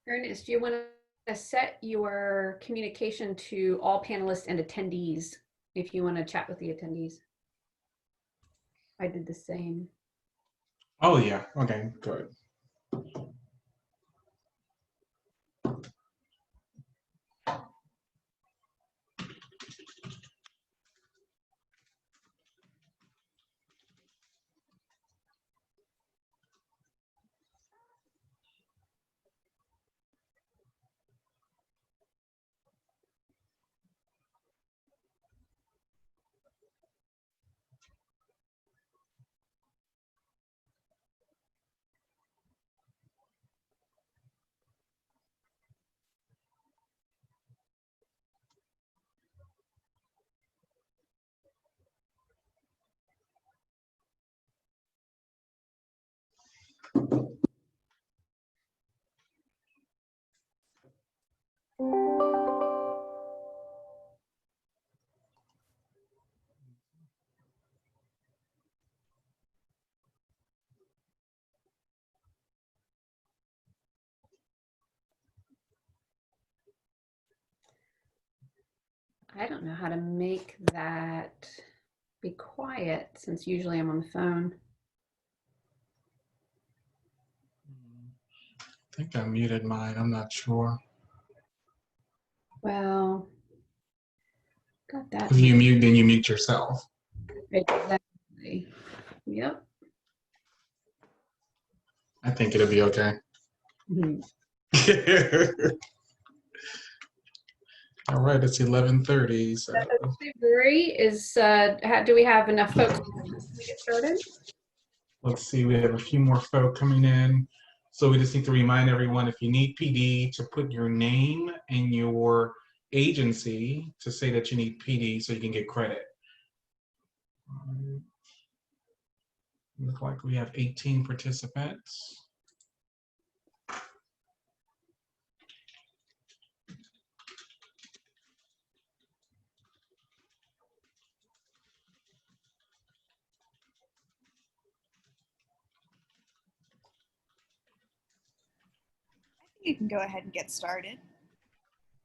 Ernest, do you want to set your communication to all panelists and attendees if you want to chat with the attendees? I did the same. Oh, yeah. Okay, good. I don't know how to make that be quiet since usually I'm on the phone. I think I muted mine. I'm not sure. Well, got that. If you mute, then you mute yourself. Exactly. Yep. I think it'll be okay. Mhm. All right, it's 11:30. So February is, do we have enough folks to get started? let's see, we have a few more folk coming in. So we just need to remind everyone, if you need PD, to put your name and your agency to say that you need PD so you can get credit. Look like we have 18 participants. You can go ahead and get started.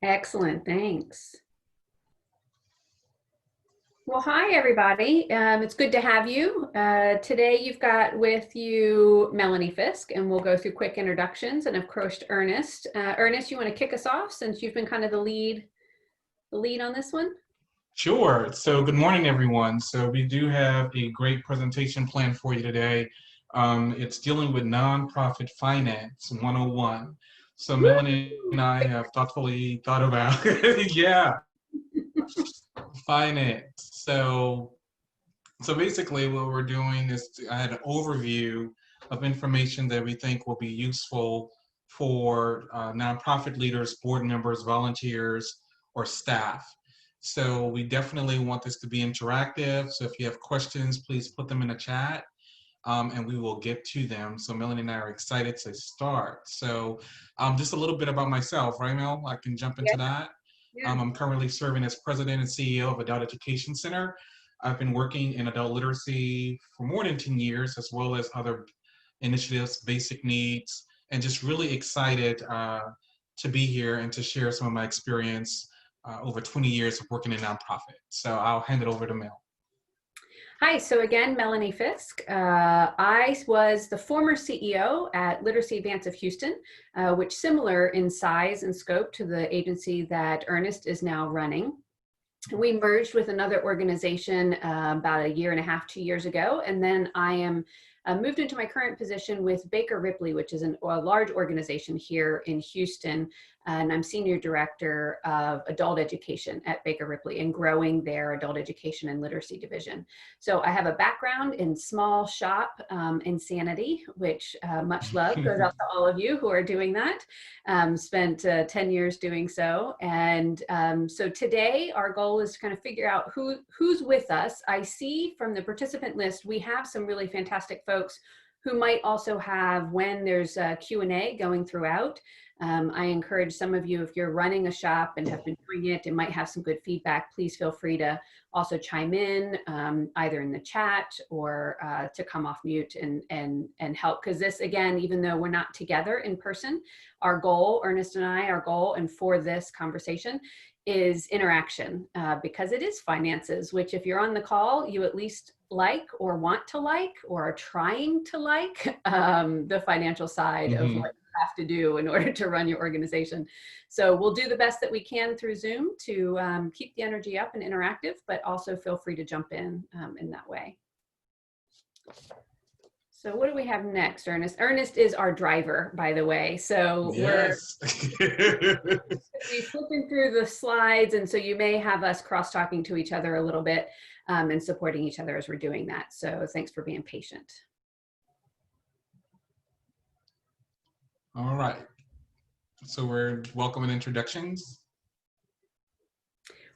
Excellent, thanks. Well, hi, everybody. It's good to have you. Today you've got with you Melanie Fisk, and we'll go through quick introductions, and of course, Ernest. Ernest, you want to kick us off since you've been kind of the lead on this one? Sure. So good morning, everyone. So we do have a great presentation planned for you today. It's dealing with nonprofit finance 101. So Melanie and I have thoughtfully thought about, yeah, finance. So basically what we're doing is I had an overview of information that we think will be useful for nonprofit leaders, board members, volunteers, or staff. So we definitely want this to be interactive. So if you have questions, please put them in the chat and we will get to them. So Melanie and I are excited to start. So just a little bit about myself, right, Mel? I can jump into that. Yeah. I'm currently serving as president and CEO of Adult Education Center. I've been working in adult literacy for more than 10 years, as well as other initiatives, basic needs, and just really excited to be here and to share some of my experience over 20 years of working in nonprofit. So I'll hand it over to Mel. Hi, so again, Melanie Fisk. I was the former CEO at Literacy Advance of Houston, which similar in size and scope to the agency that Ernest is now running. We merged with another organization about 1.5 years, 2 years ago, and then I am moved into my current position with Baker Ripley, which is a large organization here in Houston, and I'm Senior Director of Adult Education at Baker Ripley and growing their Adult Education and Literacy Division. So I have a background in small shop insanity, which much love goes out to all of you who are doing that. Spent 10 years doing so. And so today our goal is to kind of figure out who's with us. I see from the participant list, we have some really fantastic folks who might also have, when there's a Q&A going throughout, I encourage some of you, if you're running a shop and have been doing it and might have some good feedback, please feel free to also chime in, either in the chat or to come off mute and help. Because this, again, even though we're not together in person, our goal, Ernest and I, our goal, and for this conversation is interaction, because it is finances, which if you're on the call, you at least like or want to like or are trying to like the financial side of what have to do in order to run your organization. So we'll do the best that we can through Zoom to keep the energy up and interactive, but also feel free to jump in that way. So what do we have next, Ernest? Ernest is our driver, by the way. So yes. we're flipping through the slides, and so you may have us cross-talking to each other a little bit and supporting each other as we're doing that. So thanks for being patient. All right. So we're welcoming introductions.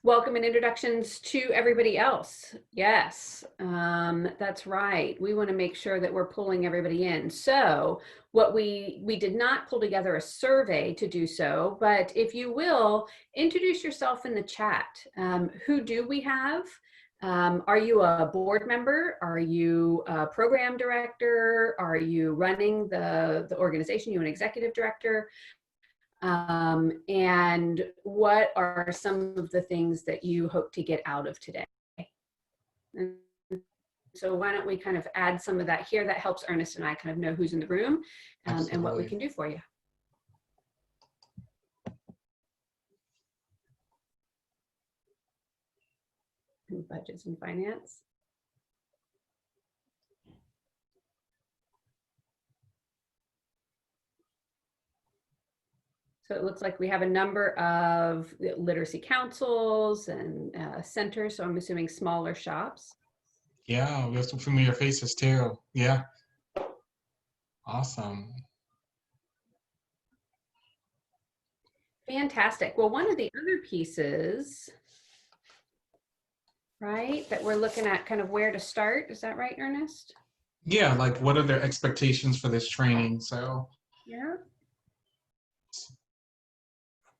Welcome and introductions to everybody else. Yes, that's right. We want to make sure that we're pulling everybody in. So what we did not pull together a survey to do so, but if you will, introduce yourself in the chat. Who do we have? Are you a board member? Are you a program director? Are you running the organization? You an executive director? And what are some of the things that you hope to get out of today? And so why don't we kind of add some of that here? That helps Ernest and I kind of know who's in the room and what we can do for you. Budgets and finance. So it looks like we have a number of literacy councils and centers. So I'm assuming smaller shops. Yeah, we have some familiar faces too. Yeah. Awesome. Fantastic. Well, one of the other pieces, right, that we're looking at kind of where to start. Is that right, Ernest? Yeah, like what are their expectations for this training? So yeah.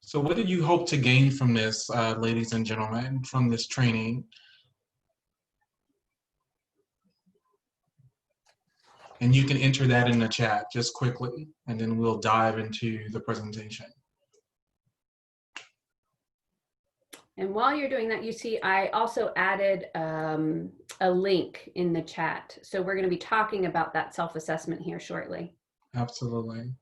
So what do you hope to gain from this, ladies and gentlemen, from this training? And you can enter that in the chat just quickly, and then we'll dive into the presentation. And while you're doing that, you see I also added a link in the chat. So we're going to be talking about that self-assessment here shortly. Absolutely.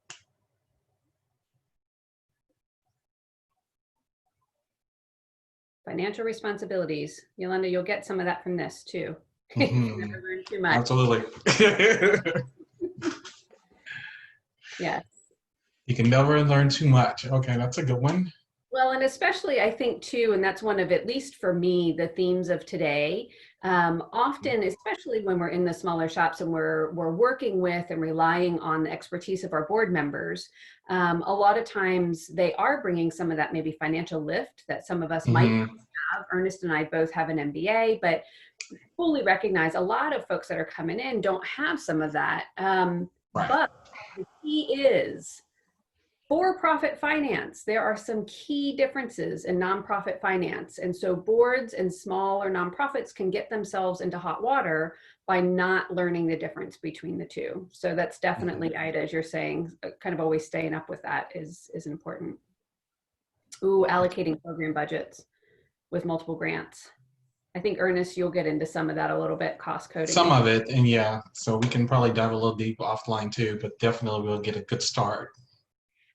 Financial responsibilities. Yolanda, you'll get some of that from this too. Never learn too much. Absolutely. Yes. You can never learn too much. Okay, that's a good one. Well, and especially I think too, and that's one of, at least for me, the themes of today, often, especially when we're in the smaller shops and we're working with and relying on the expertise of our board members, a lot of times they are bringing some of that maybe financial lift that some of us might not have. Ernest and I both have an MBA, but fully recognize a lot of folks that are coming in don't have some of that. Right. But the key is for-profit finance. There are some key differences in nonprofit finance. And so boards and smaller nonprofits can get themselves into hot water by not learning the difference between the two. So that's definitely, Ida, as you're saying, kind of always staying up with that is important. Ooh, allocating program budgets with multiple grants. I think, Ernest, you'll get into some of that a little bit, cost coding. Some of it, and yeah, so we can probably dive a little deep offline too, but definitely we'll get a good start.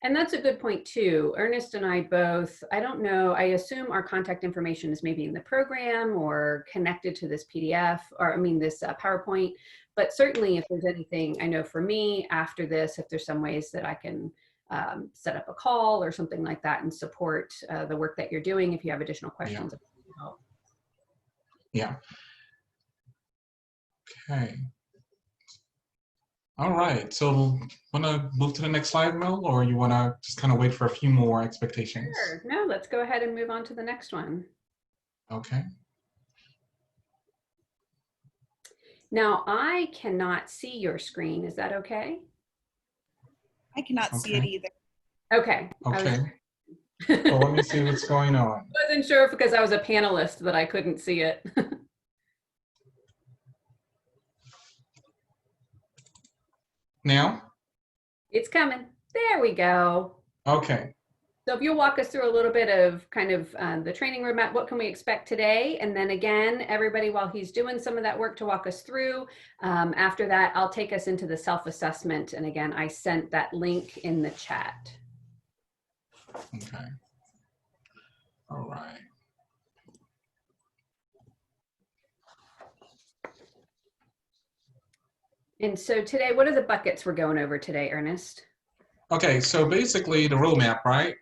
And that's a good point too. Ernest and I both, I don't know, I assume our contact information is maybe in the program or connected to this PDF, or I mean this PowerPoint, but certainly if there's anything, I know for me after this, if there's some ways that I can set up a call or something like that and support the work that you're doing if you have additional questions. Yeah. Okay. All right, so want to move to the next slide, Mel, or you want to just kind of wait for a few more expectations? Sure. No, let's go ahead and move on to the next one. Okay. Now, I cannot see your screen. Is that okay? I cannot see it either. Okay. Okay. I So let me see what's going on. wasn't sure if because I was a panelist that I couldn't see it. Now? It's coming. There we go. Okay. So if you'll walk us through a little bit of kind of the training roadmap, what can we expect today? And then again, everybody, while he's doing some of that work to walk us through, after that, I'll take us into the self-assessment. And again, I sent that link in the chat. Okay. All right. And so today, what are the buckets we're going over today, Ernest? Okay, so basically the roadmap, right?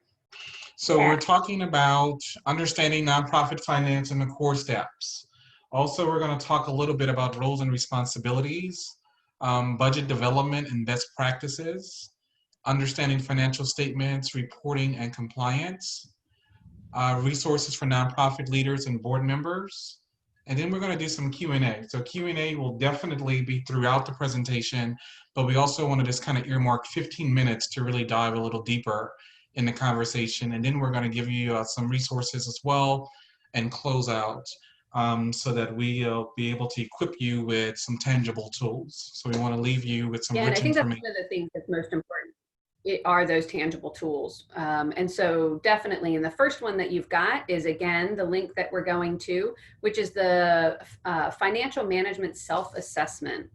So Yeah. we're talking about understanding nonprofit finance and the core steps. Also, we're going to talk a little bit about roles and responsibilities, budget development and best practices, understanding financial statements, reporting and compliance, resources for nonprofit leaders and board members. And then we're going to do some Q&A. So Q&A will definitely be throughout the presentation, but we also want to just kind of earmark 15 minutes to really dive a little deeper in the conversation. And then we're going to give you some resources as well and close out so that we'll be able to equip you with some tangible tools. So we want to leave you with some Yeah, and I rich think that's information. one of the things that's most important. It are those tangible tools. And so definitely, and the first one that you've got is, again, the link that we're going to, which is the financial management self-assessment.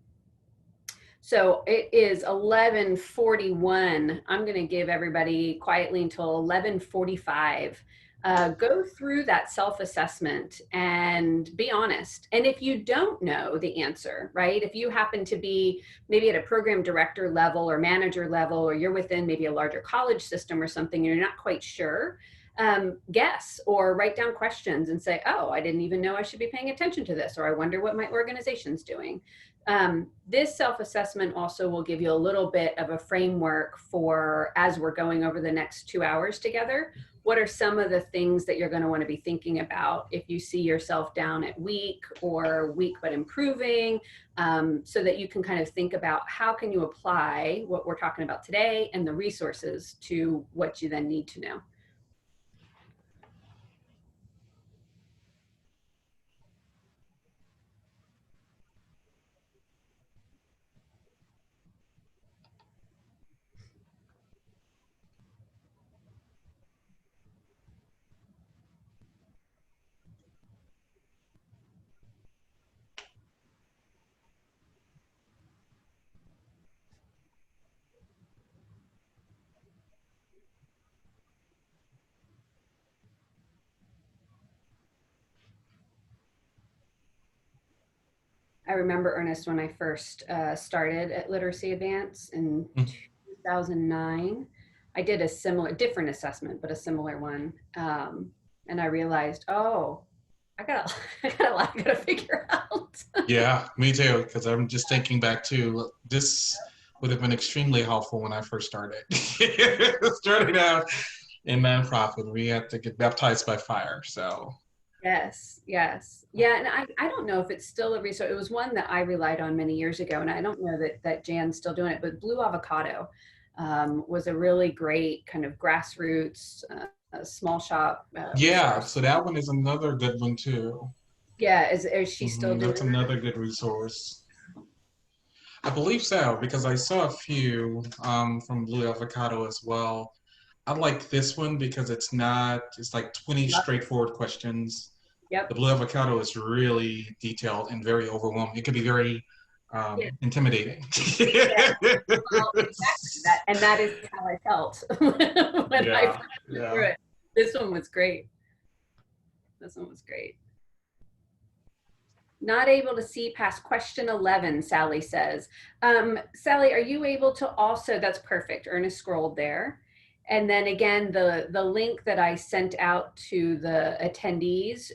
So it is 11:41. I'm going to give everybody quietly until 11:45. Go through that self-assessment and be honest. And if you don't know the answer, right? If you happen to be maybe at a program director level or manager level, or you're within maybe a larger college system or something, and you're not quite sure, guess or write down questions and say, oh, I didn't even know I should be paying attention to this, or I wonder what my organization's doing. This self-assessment also will give you a little bit of a framework for, as we're going over the next 2 hours together, what are some of the things that you're going to want to be thinking about if you see yourself down at weak or weak but improving, so that you can kind of think about how can you apply what we're talking about today and the resources to what you then need to know. I remember, Ernest, when I first started at Literacy Advance in 2009, I did a similar, different assessment, but a similar one. And I realized, oh, I got a lot I gotta figure out. Yeah, me too, because I'm just thinking back to this would have been extremely helpful when I first started. Starting out in nonprofit, we had to get baptized by fire. So Yes, yes. Yeah, and I don't know if it's still a resource. It was one that I relied on many years ago, and I don't know that Jan's still doing it, but Blue Avocado was a really great kind of grassroots, small shop yeah, resource. so that one is another good one too. Yeah, is she still doing That's that? another good resource. I believe so because I saw a few from Blue Avocado as well. I like this one because it's like 20 Love it. straightforward questions. The Yep. Blue Avocado is really detailed and very overwhelming. It can be very Yeah. intimidating. Yeah. Well, exactly that, and that is how I felt when I Yeah, first went through yeah. it. This one was great. This one was great. Not able to see past question 11, Sally says. Sally, are you able to also, that's perfect, Ernest scrolled there. And then again, the link that I sent out to the attendees,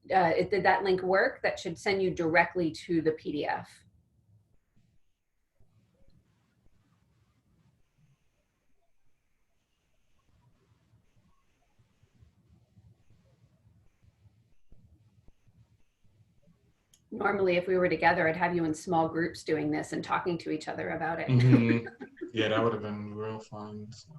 did that link work? That should send you directly to the PDF. Normally, if we were together, I'd have you in small groups doing this and talking to each other about it. Hmm. Yeah, that would have been real fun. So.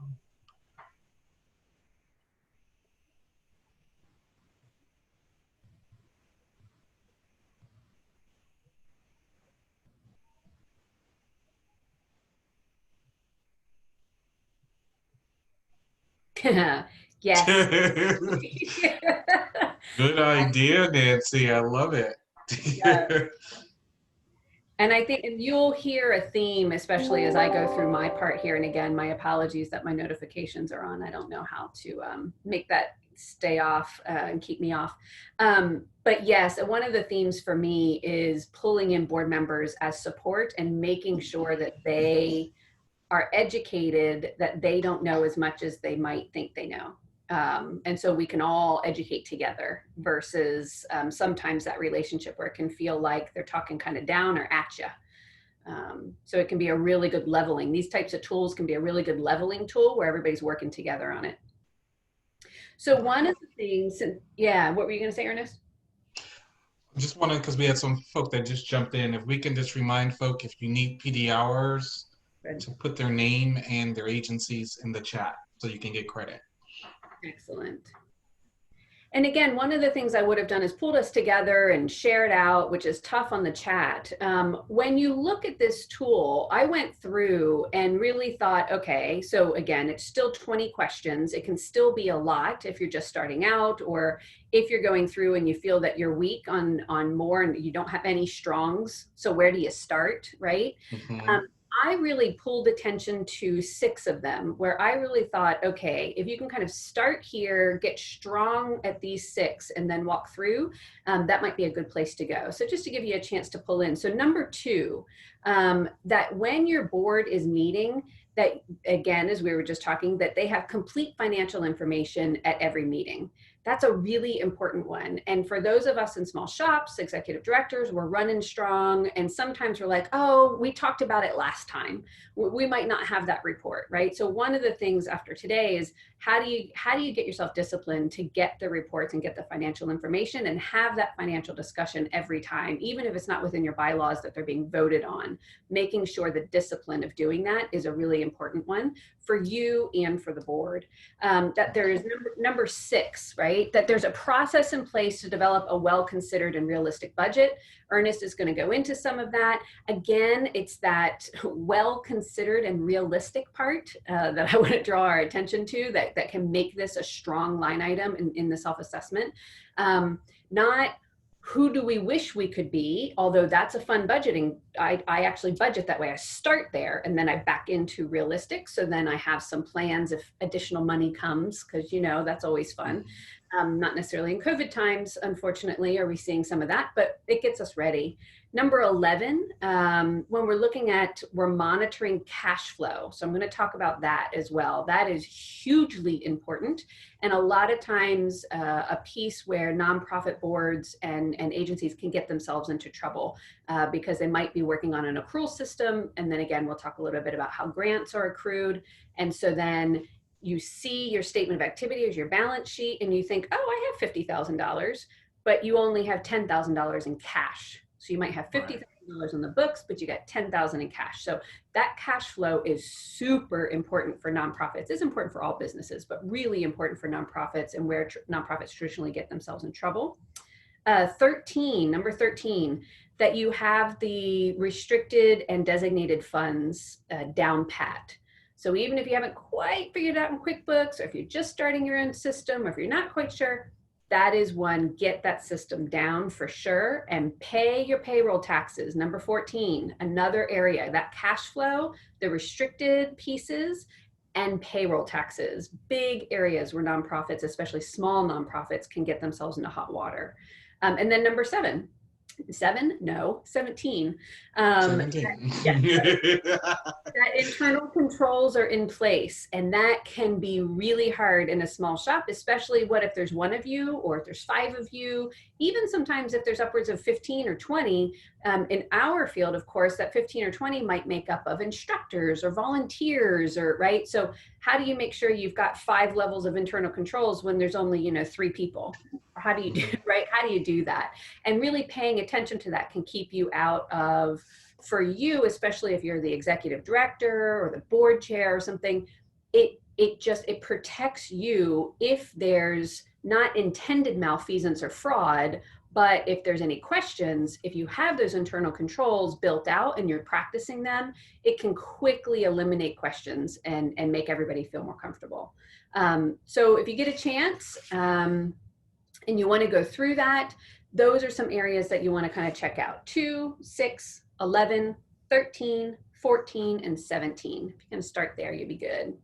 Yes. Good idea, Nancy. I love it. And I think, and you'll hear a theme, especially as I go through my part here. And again, my apologies that my notifications are on. I don't know how to make that stay off and keep me off. But yes, one of the themes for me is pulling in board members as support and making sure that they are educated, that they don't know as much as they might think they know. And so we can all educate together versus sometimes that relationship where it can feel like they're talking kind of down or at you. So it can be a really good leveling. These types of tools can be a really good leveling tool where everybody's working together on it. So one of the things, yeah, what were you going to say, Ernest? Just wanted, because we had some folk that just jumped in, if we can just remind folk, if you need PD hours, Good. to put their name and their agencies in the chat so you can get credit. Excellent. And again, one of the things I would have done is pulled us together and shared out, which is tough on the chat. When you look at this tool, I went through and really thought, okay, so again, it's still 20 questions. It can still be a lot if you're just starting out, or if you're going through and you feel that you're weak on more and you don't have any strongs. So where do you start, right? Mm-hmm. I really pulled attention to 6 of them where I really thought, okay, if you can kind of start here, get strong at these 6 and then walk through, that might be a good place to go. So just to give you a chance to pull in. So number 2, that when your board is meeting, that again, as we were just talking, that they have complete financial information at every meeting. That's a really important one. And for those of us in small shops, executive directors, we're running strong. And sometimes we're like, oh, we talked about it last time. We might not have that report, right? So one of the things after today is how do you get yourself disciplined to get the reports and get the financial information and have that financial discussion every time, even if it's not within your bylaws that they're being voted on. Making sure the discipline of doing that is a really important one for you and for the board. That there is number 6, right? That there's a process in place to develop a well-considered and realistic budget. Ernest is going to go into some of that. Again, it's that well-considered and realistic part that I want to draw our attention to that can make this a strong line item in the self-assessment. Not who do we wish we could be, although that's a fun budgeting. I actually budget that way. I start there and then I back into realistic. So then I have some plans if additional money comes, because that's always fun. Not necessarily in COVID times, unfortunately, are we seeing some of that, but it gets us ready. Number 11, when we're monitoring cash flow. So I'm going to talk about that as well. That is hugely important. And a lot of times a piece where nonprofit boards and agencies can get themselves into trouble because they might be working on an accrual system. And then again, we'll talk a little bit about how grants are accrued. And so then you see your statement of activity as your balance sheet and you think, oh, I have $50,000, but you only have $10,000 in cash. So you might have $50,000 in the books, but you got $10,000 in cash. So that cash flow is super important for nonprofits. It's important for all businesses, but really important for nonprofits and where nonprofits traditionally get themselves in trouble. Number 13, that you have the restricted and designated funds down pat. So even if you haven't quite figured it out in QuickBooks, or if you're just starting your own system, or if you're not quite sure, that is one, get that system down for sure and pay your payroll taxes. Number 14, another area, that cash flow, the restricted pieces, and payroll taxes, big areas where nonprofits, especially small nonprofits, can get themselves into hot water. And then number 17. 17. That internal controls are in place, and that can be really hard in a small shop, especially what if there's 1 of you or if there's 5 of you, even sometimes if there's upwards of 15 or 20. In our field, of course, that 15 or 20 might make up of instructors or volunteers, or right. So how do you make sure you've got 5 levels of internal controls when there's only 3 people? How do you do, right? How do you do that? And really paying attention to that can keep you out of, for you, especially if you're the executive director or the board chair or something, it protects you if there's not intended malfeasance or fraud, But if there's any questions, if you have those internal controls built out and you're practicing them, it can quickly eliminate questions and make everybody feel more comfortable. So if you get a chance and you want to go through that, those are some areas that you want to kind of check out. 2, 6, 11, 13, 14, and 17. If you can start there, you'll be good.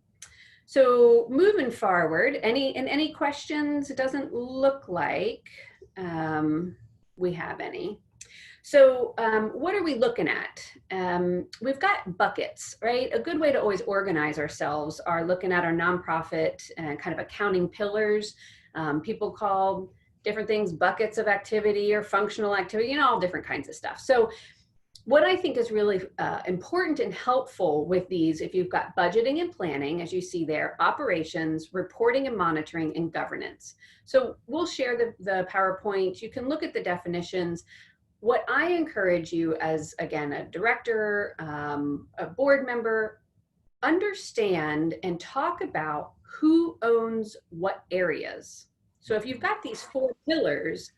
So moving forward, any questions? It doesn't look like we have any. So what are we looking at? We've got buckets, right? A good way to always organize ourselves are looking at our nonprofit and kind of accounting pillars. People call different things buckets of activity or functional activity, you know, all different kinds of stuff. So what I think is really important and helpful with these, if you've got budgeting and planning, as you see there, operations, reporting and monitoring, and governance. So we'll share the PowerPoint. You can look at the definitions. What I encourage you as, again, a director, a board member, understand and talk about who owns what areas. So if you've got these 4 pillars,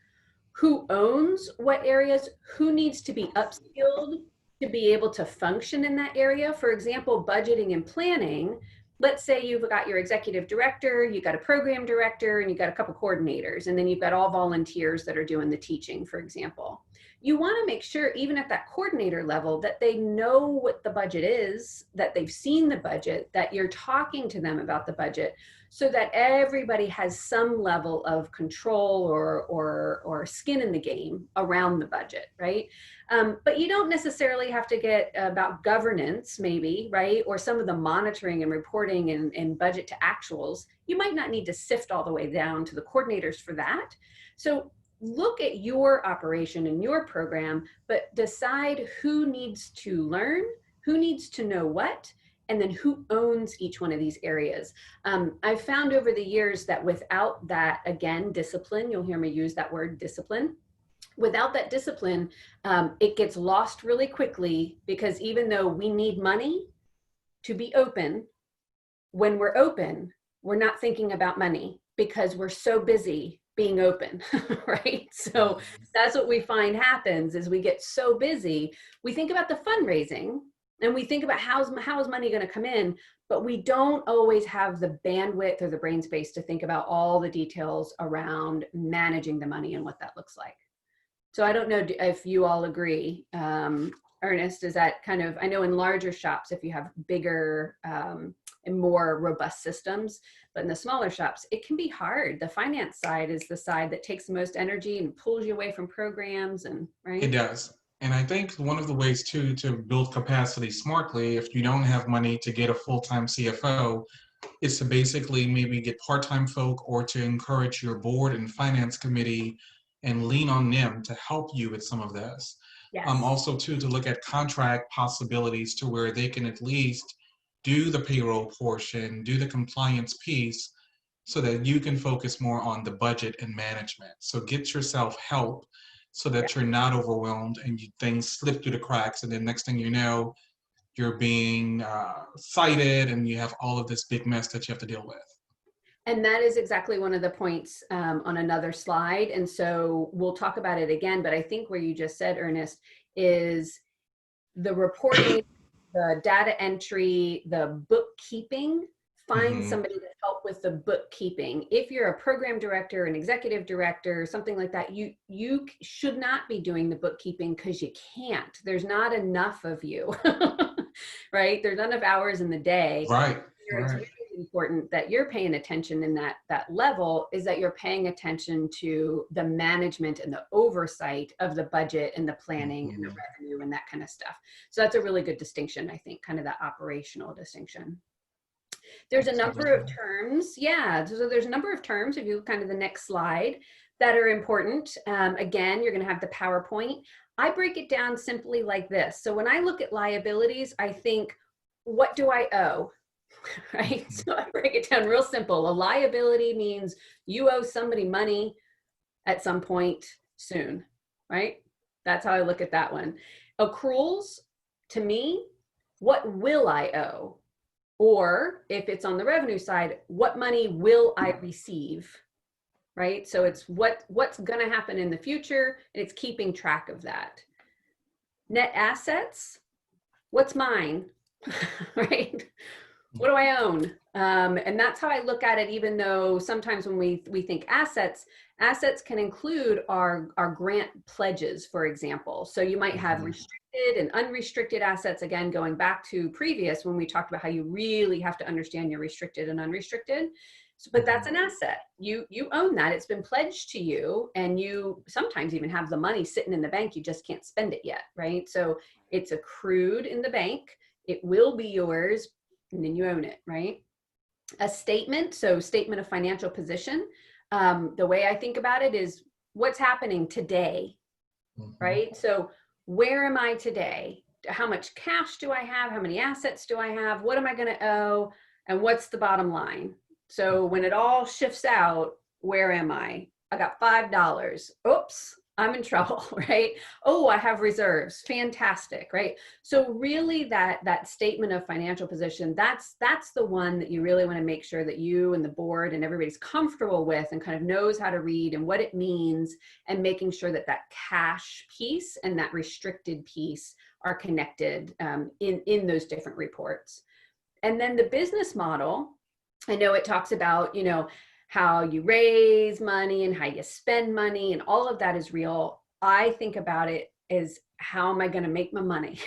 who owns what areas, who needs to be upskilled to be able to function in that area. For example, budgeting and planning. Let's say you've got your executive director, you've got a program director, and you've got a couple coordinators, and then you've got all volunteers that are doing the teaching, for example. You want to make sure, even at that coordinator level, that they know what the budget is, that they've seen the budget, that you're talking to them about the budget, so that everybody has some level of control or skin in the game around the budget, right? But you don't necessarily have to get about governance, maybe, right? Or some of the monitoring and reporting and budget to actuals. You might not need to sift all the way down to the coordinators for that. So look at your operation and your program, but decide who needs to learn, who needs to know what, and then who owns each one of these areas. I've found over the years that without that, again, discipline, you'll hear me use that word discipline. Without that discipline, it gets lost really quickly, because even though we need money to be open, when we're open, we're not thinking about money because we're so busy being open, right? So that's what we find happens is we get so busy, we think about the fundraising and we think about how is money going to come in, but we don't always have the bandwidth or the brain space to think about all the details around managing the money and what that looks like. So I don't know if you all agree. Ernest, is that kind of, I know in larger shops, if you have bigger and more robust systems, but in the smaller shops, it can be hard. The finance side is the side that takes the most energy and pulls you away from programs, and right? It does. And I think one of the ways too to build capacity smartly, if you don't have money to get a full-time CFO, is to basically maybe get part-time folk, or to encourage your board and finance committee and lean on them to help you with some of this. Yes. Also too, to look at contract possibilities to where they can at least do the payroll portion, do the compliance piece, so that you can focus more on the budget and management. So get yourself help so that you're not overwhelmed and things slip through the cracks, and then next thing you know, you're being cited and you have all of this big mess that you have to deal with. And that is exactly one of the points on another slide. And so we'll talk about it again, but I think where you just said, Ernest, is the reporting, the data entry, the bookkeeping. Find somebody to help with the bookkeeping. If you're a program director, an executive director, something like that, you should not be doing the bookkeeping because you can't. There's not enough of you, right? There's not enough hours in the day. Right. It's really important that you're paying attention in that level, is that you're paying attention to the management and the oversight of the budget and the planning and the revenue and that kind of stuff. So that's a really good distinction, I think, kind of that operational distinction. There's a number of terms. Yeah, so there's a number of terms, if you look kind of the next slide, that are important. Again, you're going to have the PowerPoint. I break it down simply like this. So when I look at liabilities, I think, what do I owe? Right? So I break it down real simple. A liability means you owe somebody money at some point soon, right? That's how I look at that one. Accruals, to me, what will I owe? Or if it's on the revenue side, what money will I receive? right? So it's what's going to happen in the future, and it's keeping track of that. Net assets, what's mine, right? What do I own? And that's how I look at it, even though sometimes when we think assets, assets can include our grant pledges, for example. So you might have restricted and unrestricted assets, again, going back to previous when we talked about how you really have to understand your restricted and unrestricted. So, but that's an asset. You own that. It's been pledged to you, and you sometimes even have the money sitting in the bank. You just can't spend it yet, right? So it's accrued in the bank. It will be yours, and then you own it, right? A statement, so statement of financial position. The way I think about it is what's happening today, right? So where am I today? How much cash do I have? How many assets do I have? What am I going to owe? And what's the bottom line? So when it all shifts out, where am I? I got $5. Oops, I'm in trouble, right? Oh, I have reserves. Fantastic, right? So really that statement of financial position, that's the one that you really want to make sure that you and the board and everybody's comfortable with and kind of knows how to read and what it means, and making sure that that cash piece and that restricted piece are connected in those different reports. And then the business model, I know it talks about, you know, how you raise money and how you spend money, and all of that is real. I think about it as how am I going to make my money?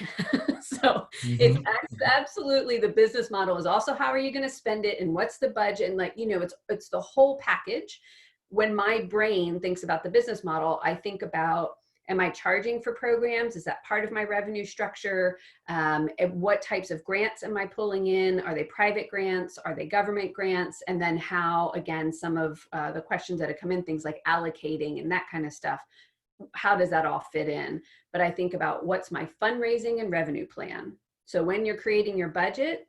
So it's absolutely, the business model is also how are you going to spend it and what's the budget, and like, you know, it's the whole package. When my brain thinks about the business model, I think about, am I charging for programs? Is that part of my revenue structure? And what types of grants am I pulling in? Are they private grants? Are they government grants? And then how, again, some of the questions that have come in, things like allocating and that kind of stuff, how does that all fit in? But I think about what's my fundraising and revenue plan. So when you're creating your budget,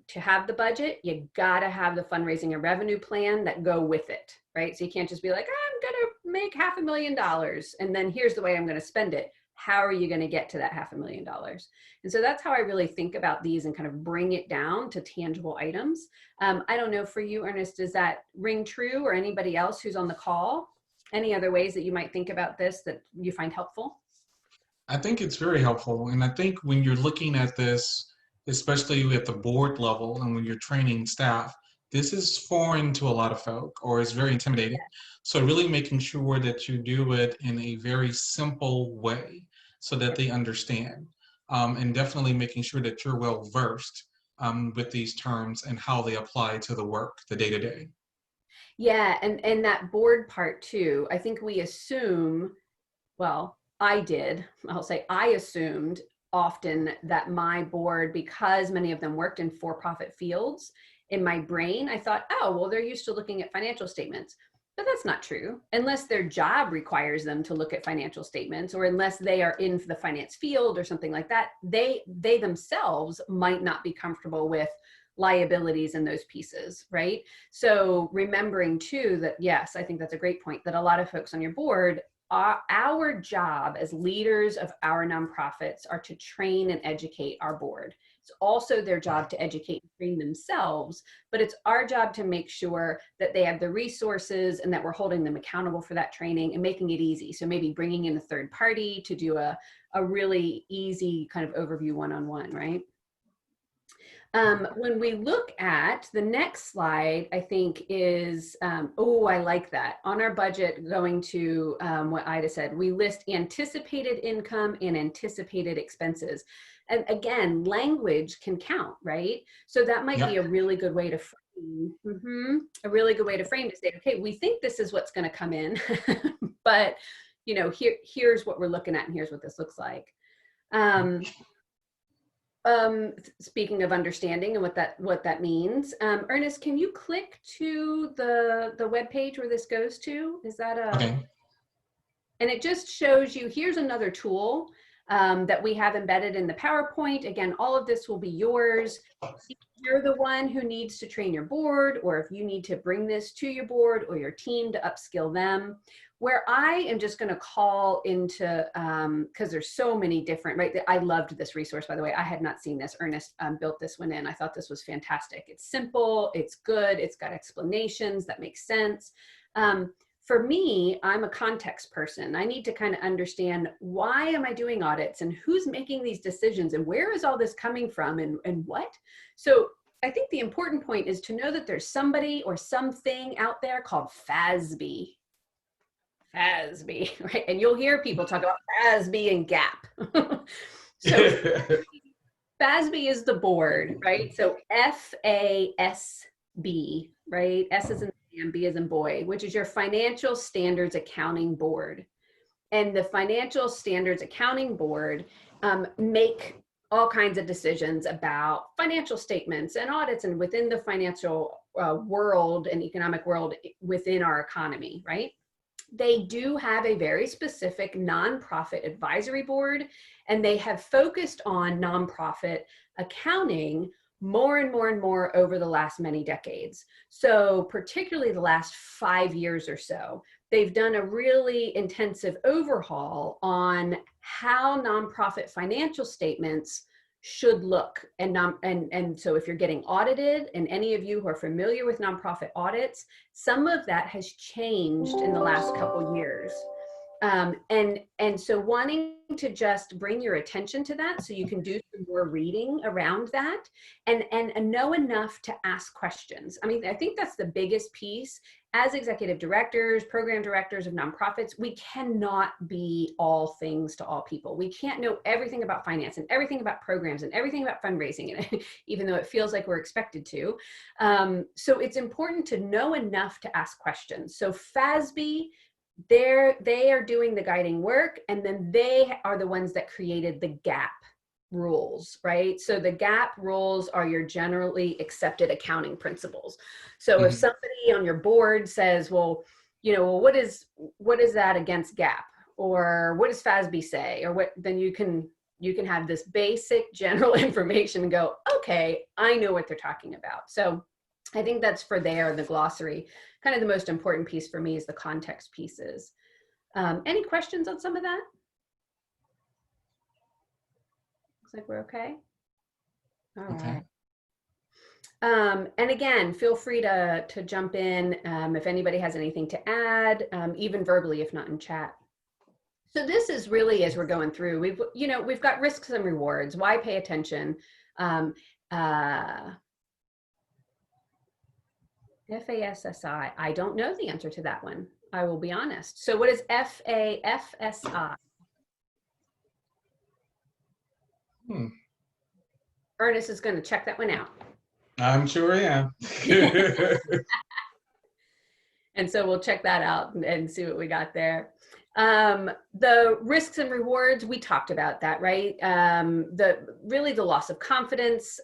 to have the budget, you gotta have the fundraising and revenue plan that go with it, right? So you can't just be like, I'm gonna make $500,000 and then here's the way I'm gonna spend it. How are you gonna get to that $500,000? And so that's how I really think about these and kind of bring it down to tangible items. I don't know for you, Ernest, does that ring true, or anybody else who's on the call? Any other ways that you might think about this that you find helpful? I think it's very helpful. And I think when you're looking at this, especially at the board level and when you're training staff, this is foreign to a lot of folk, or it's very intimidating. So really making sure that you do it in a very simple way so that they understand. And definitely making sure that you're well versed with these terms and how they apply to the work, the day-to-day. Yeah, and that board part too, I think we assume, well, I'll say I assumed often that my board, because many of them worked in for-profit fields, in my brain, I thought, oh, well, they're used to looking at financial statements. But that's not true, unless their job requires them to look at financial statements, or unless they are in the finance field or something like that. They themselves might not be comfortable with liabilities and those pieces, right? So remembering too that, yes, I think that's a great point, that a lot of folks on your board, our job as leaders of our nonprofits are to train and educate our board. It's also their job to educate and train themselves, but it's our job to make sure that they have the resources and that we're holding them accountable for that training and making it easy. So maybe bringing in a third party to do a really easy kind of overview one-on-one, right? When we look at the next slide, I think is, oh, I like that. On our budget, going to what Ida said, we list anticipated income and anticipated expenses. And again, language can count, right? So that might be a really good way to frame, a really good way to frame, to say, okay, we think this is what's going to come in, but you know, here's what we're looking at, and here's what this looks like. Speaking of understanding and what that means, Ernest, can you click to the web page where this goes to? Is that a? Okay. And it just shows you, here's another tool that we have embedded in the PowerPoint. Again, all of this will be yours. If you're the one who needs to train your board, or if you need to bring this to your board or your team to upskill them, where I am just going to call into, because there's so many different, right? I loved this resource, by the way. I had not seen this. Ernest built this one in. I thought this was fantastic. It's simple, it's good, it's got explanations that make sense. For me, I'm a context person. I need to kind of understand, why am I doing audits, and who's making these decisions, and where is all this coming from, and what? So I think the important point is to know that there's somebody or something out there called FASB. FASB, right? And you'll hear people talk about FASB and GAAP. So FASB is the board, right? So FASB, right? S is in Sam, B is in boy, which is your Financial Standards Accounting Board. And the Financial Standards Accounting Board make all kinds of decisions about financial statements and audits, and within the financial world and economic world within our economy, right? They do have a very specific nonprofit advisory board, and they have focused on nonprofit accounting more and more and more over the last many decades. So particularly the last 5 years or so, they've done a really intensive overhaul on how nonprofit financial statements should look. And so if you're getting audited, and any of you who are familiar with nonprofit audits, some of that has changed in the last couple years. And so wanting to just bring your attention to that, so you can do some more reading around that, and know enough to ask questions. I mean, I think that's the biggest piece. As executive directors, program directors of nonprofits, we cannot be all things to all people. We can't know everything about finance and everything about programs and everything about fundraising, even though it feels like we're expected to. So it's important to know enough to ask questions. So FASB, they are doing the guiding work, and then they are the ones that created the GAAP rules, right? So the GAAP rules are your generally accepted accounting principles. So if somebody on your board says, well, what is that against GAAP, or what does FASB say, or what, then you can have this basic general information and go, okay, I know what they're talking about. So I think that's for the glossary. Kind of the most important piece for me is the context pieces. Any questions on some of that? Looks like we're okay. All right. And again, feel free to jump in if anybody has anything to add, even verbally, if not in chat. So this is really, as we're going through, we've got risks and rewards. Why pay attention? FASSI, I don't know the answer to that one. I will be honest. So what is FAFSI? Ernest is going to check that one out. I'm sure I am. And so we'll check that out and see what we got there. The risks and rewards, we talked about that, right? The loss of confidence,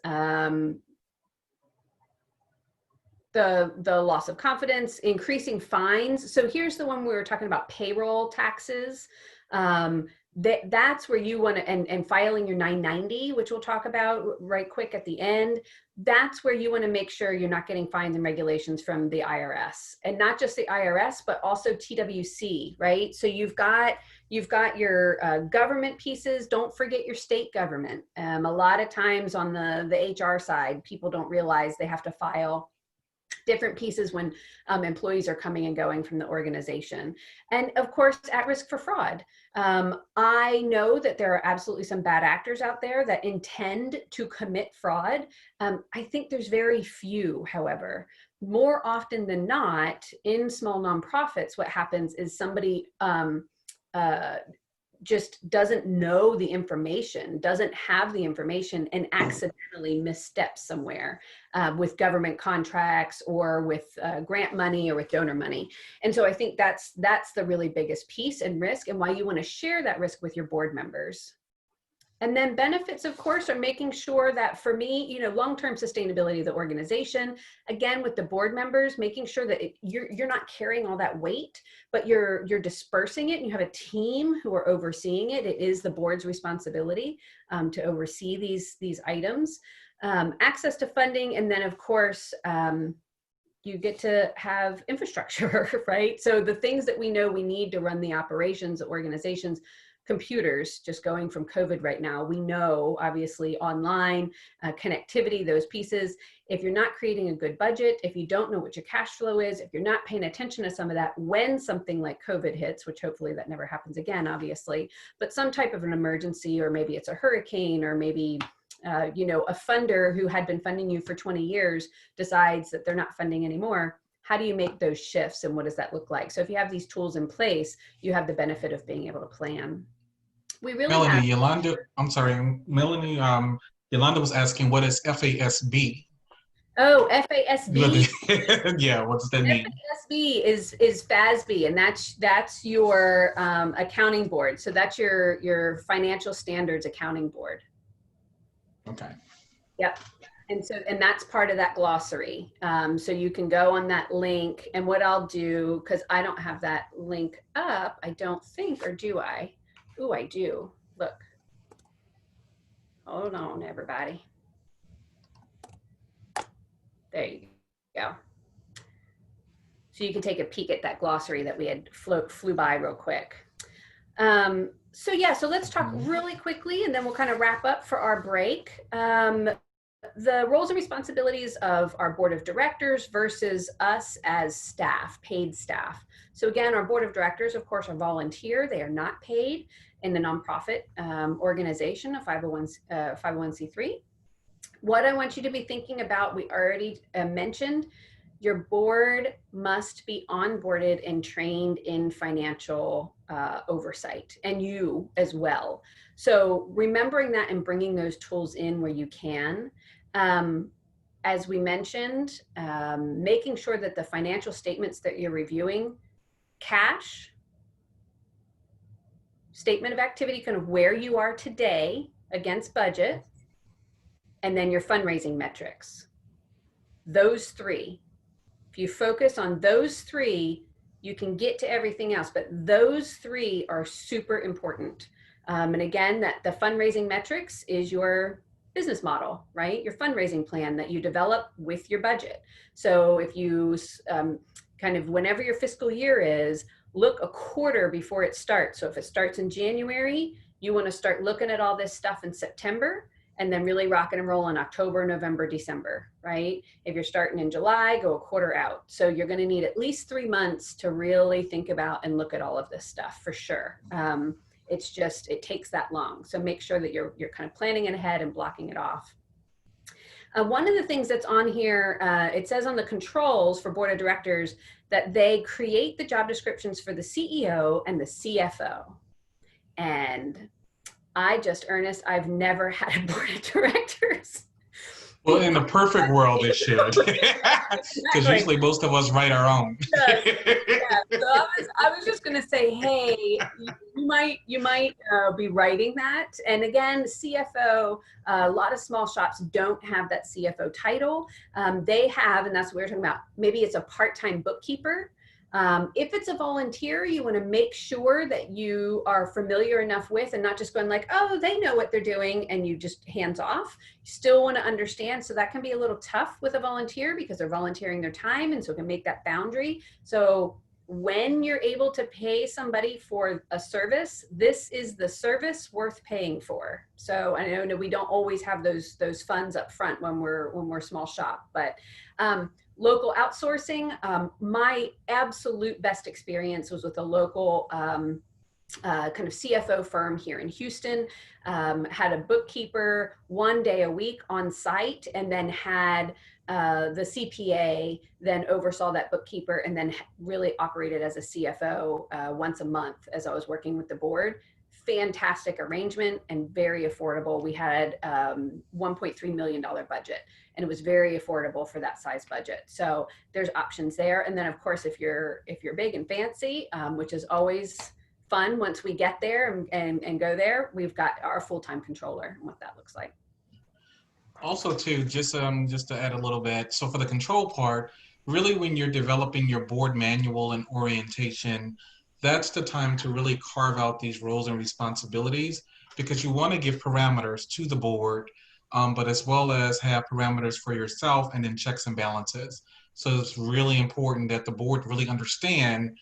the loss of confidence, increasing fines. So here's the one we were talking about, payroll taxes. That's where you want to, and filing your 990, which we'll talk about right quick at the end. That's where you want to make sure you're not getting fines and regulations from the IRS, and not just the IRS, but also TWC, right? So you've got your government pieces. Don't forget your state government. A lot of times on the HR side, people don't realize they have to file different pieces when employees are coming and going from the organization. And of course, at risk for fraud. I know that there are absolutely some bad actors out there that intend to commit fraud. I think there's very few, however. More often than not, in small nonprofits, what happens is somebody just doesn't know the information, doesn't have the information, and accidentally missteps somewhere with government contracts, or with grant money, or with donor money. And so I think that's the really biggest piece and risk, and why you want to share that risk with your board members. And then benefits, of course, are making sure that, for me, long-term sustainability of the organization, again, with the board members, making sure that you're not carrying all that weight, but you're dispersing it, and you have a team who are overseeing it. It is the board's responsibility to oversee these items. Access to funding, and then, of course, you get to have infrastructure, right? So the things that we know we need to run the operations, the organizations, computers just going from COVID right now. We know, obviously, online connectivity, those pieces. If you're not creating a good budget, if you don't know what your cash flow is, if you're not paying attention to some of that when something like COVID hits, which hopefully that never happens again, obviously, but some type of an emergency, or maybe it's a hurricane, or maybe you know, a funder who had been funding you for 20 years decides that they're not funding anymore. How do you make those shifts, and what does that look like? So if you have these tools in place, you have the benefit of being able to plan. We really have. Melanie, Yolanda, I'm sorry, Melanie, Yolanda was asking, what is FASB? Oh, FASB. Yeah, what does that mean? FASB is FASB, and that's your accounting board. So that's your financial standards accounting board. Okay. Yep. And that's part of that glossary. So you can go on that link, and what I'll do, because I don't have that link up, I don't think, or do I? Oh, I do. Look. Hold on, everybody. There you go. So you can take a peek at that glossary that we had flew by real quick. So yeah, so let's talk really quickly, and then we'll kind of wrap up for our break. The roles and responsibilities of our board of directors versus us as staff, paid staff. So again, our board of directors, of course, are volunteer. They are not paid in the nonprofit organization, a 501c3. What I want you to be thinking about, we already mentioned, your board must be onboarded and trained in financial oversight, and you as well. So remembering that and bringing those tools in where you can. As we mentioned, making sure that the financial statements that you're reviewing, cash, statement of activity, kind of where you are today against budget, and then your fundraising metrics. Those three. If you focus on those three, you can get to everything else, but those three are super important. And again, that the fundraising metrics is your business model, right? Your fundraising plan that you develop with your budget. So if you kind of, whenever your fiscal year is, look a quarter before it starts. So if it starts in January, you want to start looking at all this stuff in September, and then really rocking and roll in October, November, December, right? If you're starting in July, go a quarter out. So you're going to need at least 3 months to really think about and look at all of this stuff for sure. It's just, it takes that long. So make sure that you're kind of planning it ahead and blocking it off. One of the things that's on here, it says on the controls for board of directors that they create the job descriptions for the CEO and the CFO. And Ernest, I've never had a board of directors. Well, in the perfect world, it should. Because usually most of us write our own. Yeah. So I was just going to say, hey, you might be writing that. And again, CFO, a lot of small shops don't have that CFO title. They have, and that's what we're talking about, maybe it's a part-time bookkeeper. If it's a volunteer, you want to make sure that you are familiar enough with, and not just going like, oh, they know what they're doing, and you just hands off. You still want to understand. So that can be a little tough with a volunteer because they're volunteering their time, and so it can make that boundary. So when you're able to pay somebody for a service, this is the service worth paying for. So I know we don't always have those funds up front when we're small shop, but local outsourcing, my absolute best experience was with a local kind of CFO firm here in Houston, had a bookkeeper 1 day a week on site, and then had the CPA then oversaw that bookkeeper, and then really operated as a CFO once a month as I was working with the board. Fantastic arrangement and very affordable. We had $1.3 million budget, and it was very affordable for that size budget. So there's options there. And then of course, if you're big and fancy, which is always fun once we get there and go there, we've got our full-time controller and what that looks like. Also too, just to add a little bit, so for the control part, really when you're developing your board manual and orientation, that's the time to really carve out these roles and responsibilities, because you want to give parameters to the board, but as well as have parameters for yourself, and then checks and balances. So it's really important that the board really understand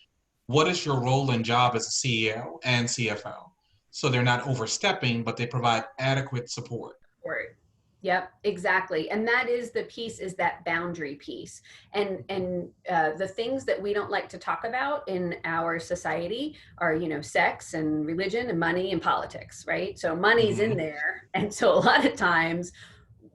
what is your role and job as a CEO and CFO. so they're not overstepping, but they provide adequate support. Right. Yep, exactly. And that is the piece, is that boundary piece. And the things that we don't like to talk about in our society are, you know, sex and religion and money and politics, right? So money's in there. And so a lot of times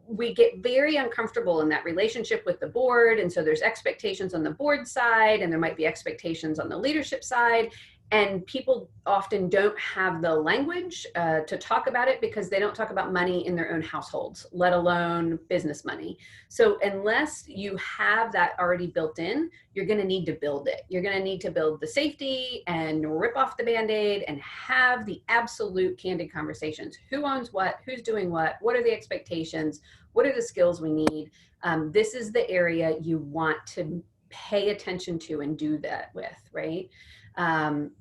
we get very uncomfortable in that relationship with the board. And so there's expectations on the board side, and there might be expectations on the leadership side. And people often don't have the language to talk about it because they don't talk about money in their own households, let alone business money. So unless you have that already built in, you're going to need to build it. You're going to need to build the safety and rip off the Band-Aid and have the absolute candid conversations. Who owns what? Who's doing what? What are the expectations? What are the skills we need? This is the area you want to pay attention to and do that with, right?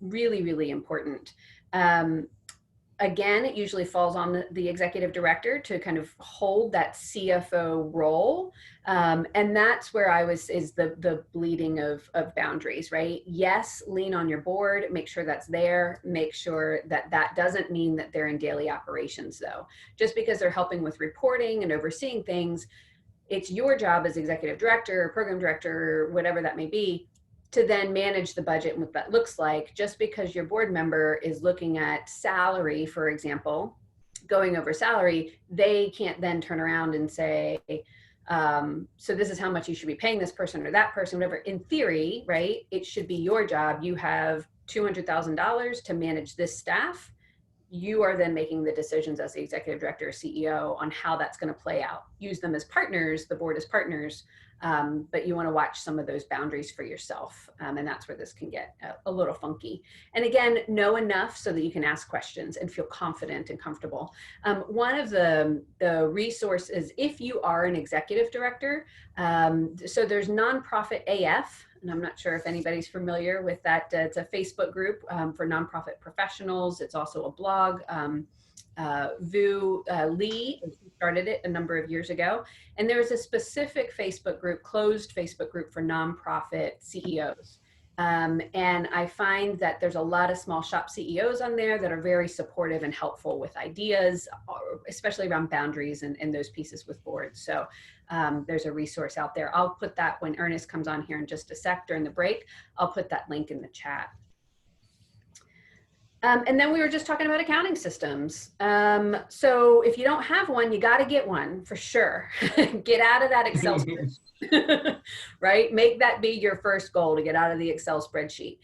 Really, really important. Again, it usually falls on the executive director to kind of hold that CFO role. And that's where is the bleeding of boundaries, right? Yes, lean on your board, make sure that's there, make sure that that doesn't mean that they're in daily operations though. Just because they're helping with reporting and overseeing things, it's your job as executive director, program director, whatever that may be, to then manage the budget and what that looks like. Just because your board member is looking at salary, for example, going over salary, they can't then turn around and say, so this is how much you should be paying this person or that person, whatever. In theory, right, it should be your job. You have $200,000 to manage this staff. You are then making the decisions as the executive director or CEO on how that's going to play out. Use them as partners, the board as partners, but you want to watch some of those boundaries for yourself. And that's where this can get a little funky. And again, know enough so that you can ask questions and feel confident and comfortable. One of the resources, if you are an executive director, so there's Nonprofit AF, and I'm not sure if anybody's familiar with that. It's a Facebook group for nonprofit professionals. It's also a blog. Vu Lee started it a number of years ago. And there's a specific Facebook group, closed Facebook group for nonprofit CEOs. And I find that there's a lot of small shop CEOs on there that are very supportive and helpful with ideas, especially around boundaries and those pieces with boards. So there's a resource out there. I'll put that when Ernest comes on here in just a sec during the break. I'll put that link in the chat. And then we were just talking about accounting systems. So if you don't have one, you got to get one for sure. Get out of that Excel spreadsheet, right? Make that be your first goal, to get out of the Excel spreadsheet.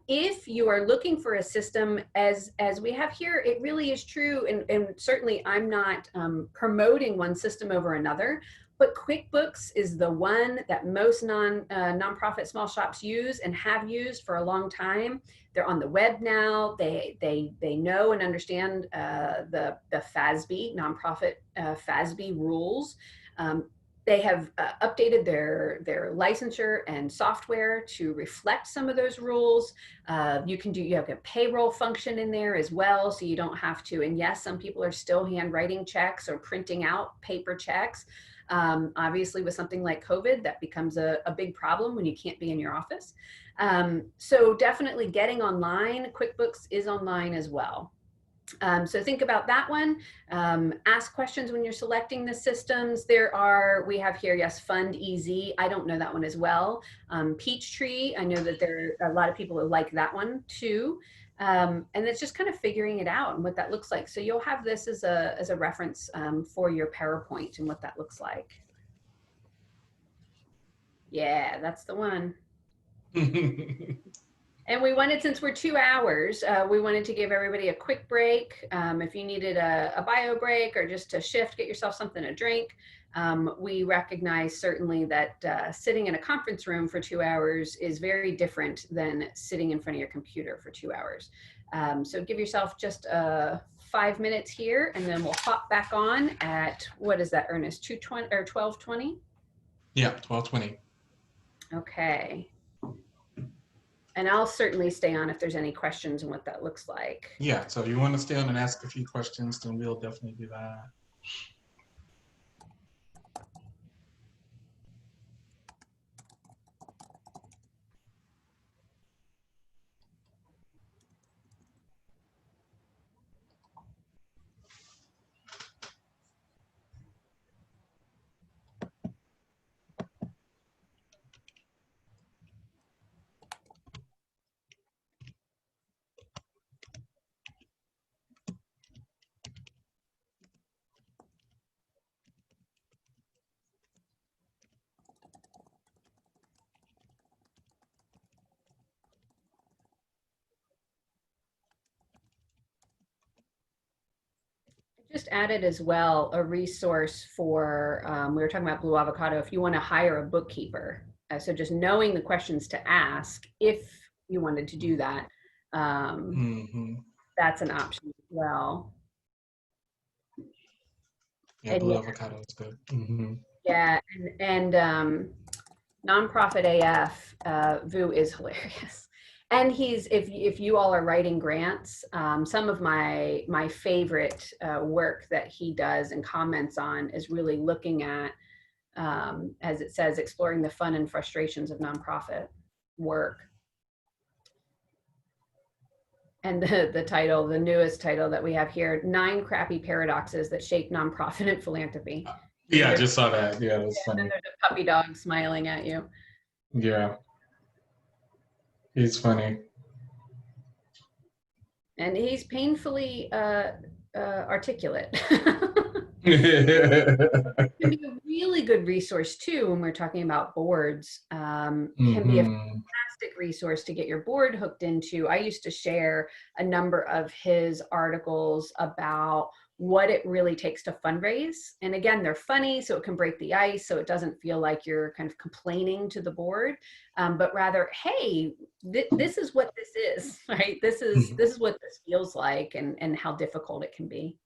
If you are looking for a system, as we have here, it really is true. And certainly I'm not promoting one system over another. But QuickBooks is the one that most nonprofit small shops use and have used for a long time. They're on the web now. They know and understand the FASB, nonprofit FASB rules. They have updated their licensure and software to reflect some of those rules. You have a payroll function in there as well, so you don't have to. And yes, some people are still handwriting checks or printing out paper checks. Obviously, with something like COVID, that becomes a big problem when you can't be in your office. So definitely getting online. QuickBooks is online as well. So think about that one. Ask questions when you're selecting the systems. We have here, yes, Fund EZ. I don't know that one as well. Peachtree, I know that there are a lot of people who like that one too. And it's just kind of figuring it out and what that looks like. So you'll have this as a reference for your PowerPoint and what that looks like. Yeah, that's the one. And we wanted, since we're 2 hours, we wanted to give everybody a quick break. If you needed a bio break or just to shift, get yourself something to drink. We recognize certainly that sitting in a conference room for 2 hours is very different than sitting in front of your computer for 2 hours. So give yourself just 5 minutes here, and then we'll hop back on at, what is that, Ernest, 2:20 or 12:20? Yeah, 12:20. Okay. And I'll certainly stay on if there's any questions and what that looks like. Yeah, so if you want to stay on and ask a few questions, then we'll definitely do that. Just added as well a resource for, we were talking about Blue Avocado, if you want to hire a bookkeeper. So just knowing the questions to ask if you wanted to do that, Mm-hmm. that's an option as well. Yeah, And blue yeah, avocado is good. Mm-hmm. yeah, and Nonprofit AF, Vu is hilarious. And he's, if you all are writing grants, some of my favorite work that he does and comments on is really looking at, as it says, exploring the fun and frustrations of nonprofit work. And the title, the newest title that we have here, 9 Crappy Paradoxes That Shape Nonprofit and Philanthropy. Yeah, I There's, just saw that. Yeah, that's and then funny. there's a puppy dog smiling at you. Yeah, he's funny. And he's painfully articulate. Can be a really good resource too when we're talking about boards. Can be a Mm-hmm. fantastic resource to get your board hooked into. I used to share a number of his articles about what it really takes to fundraise. And again, they're funny, so it can break the ice, so it doesn't feel like you're kind of complaining to the board, but rather, hey, this is what this is, right? This is what this feels like, and how difficult it can be.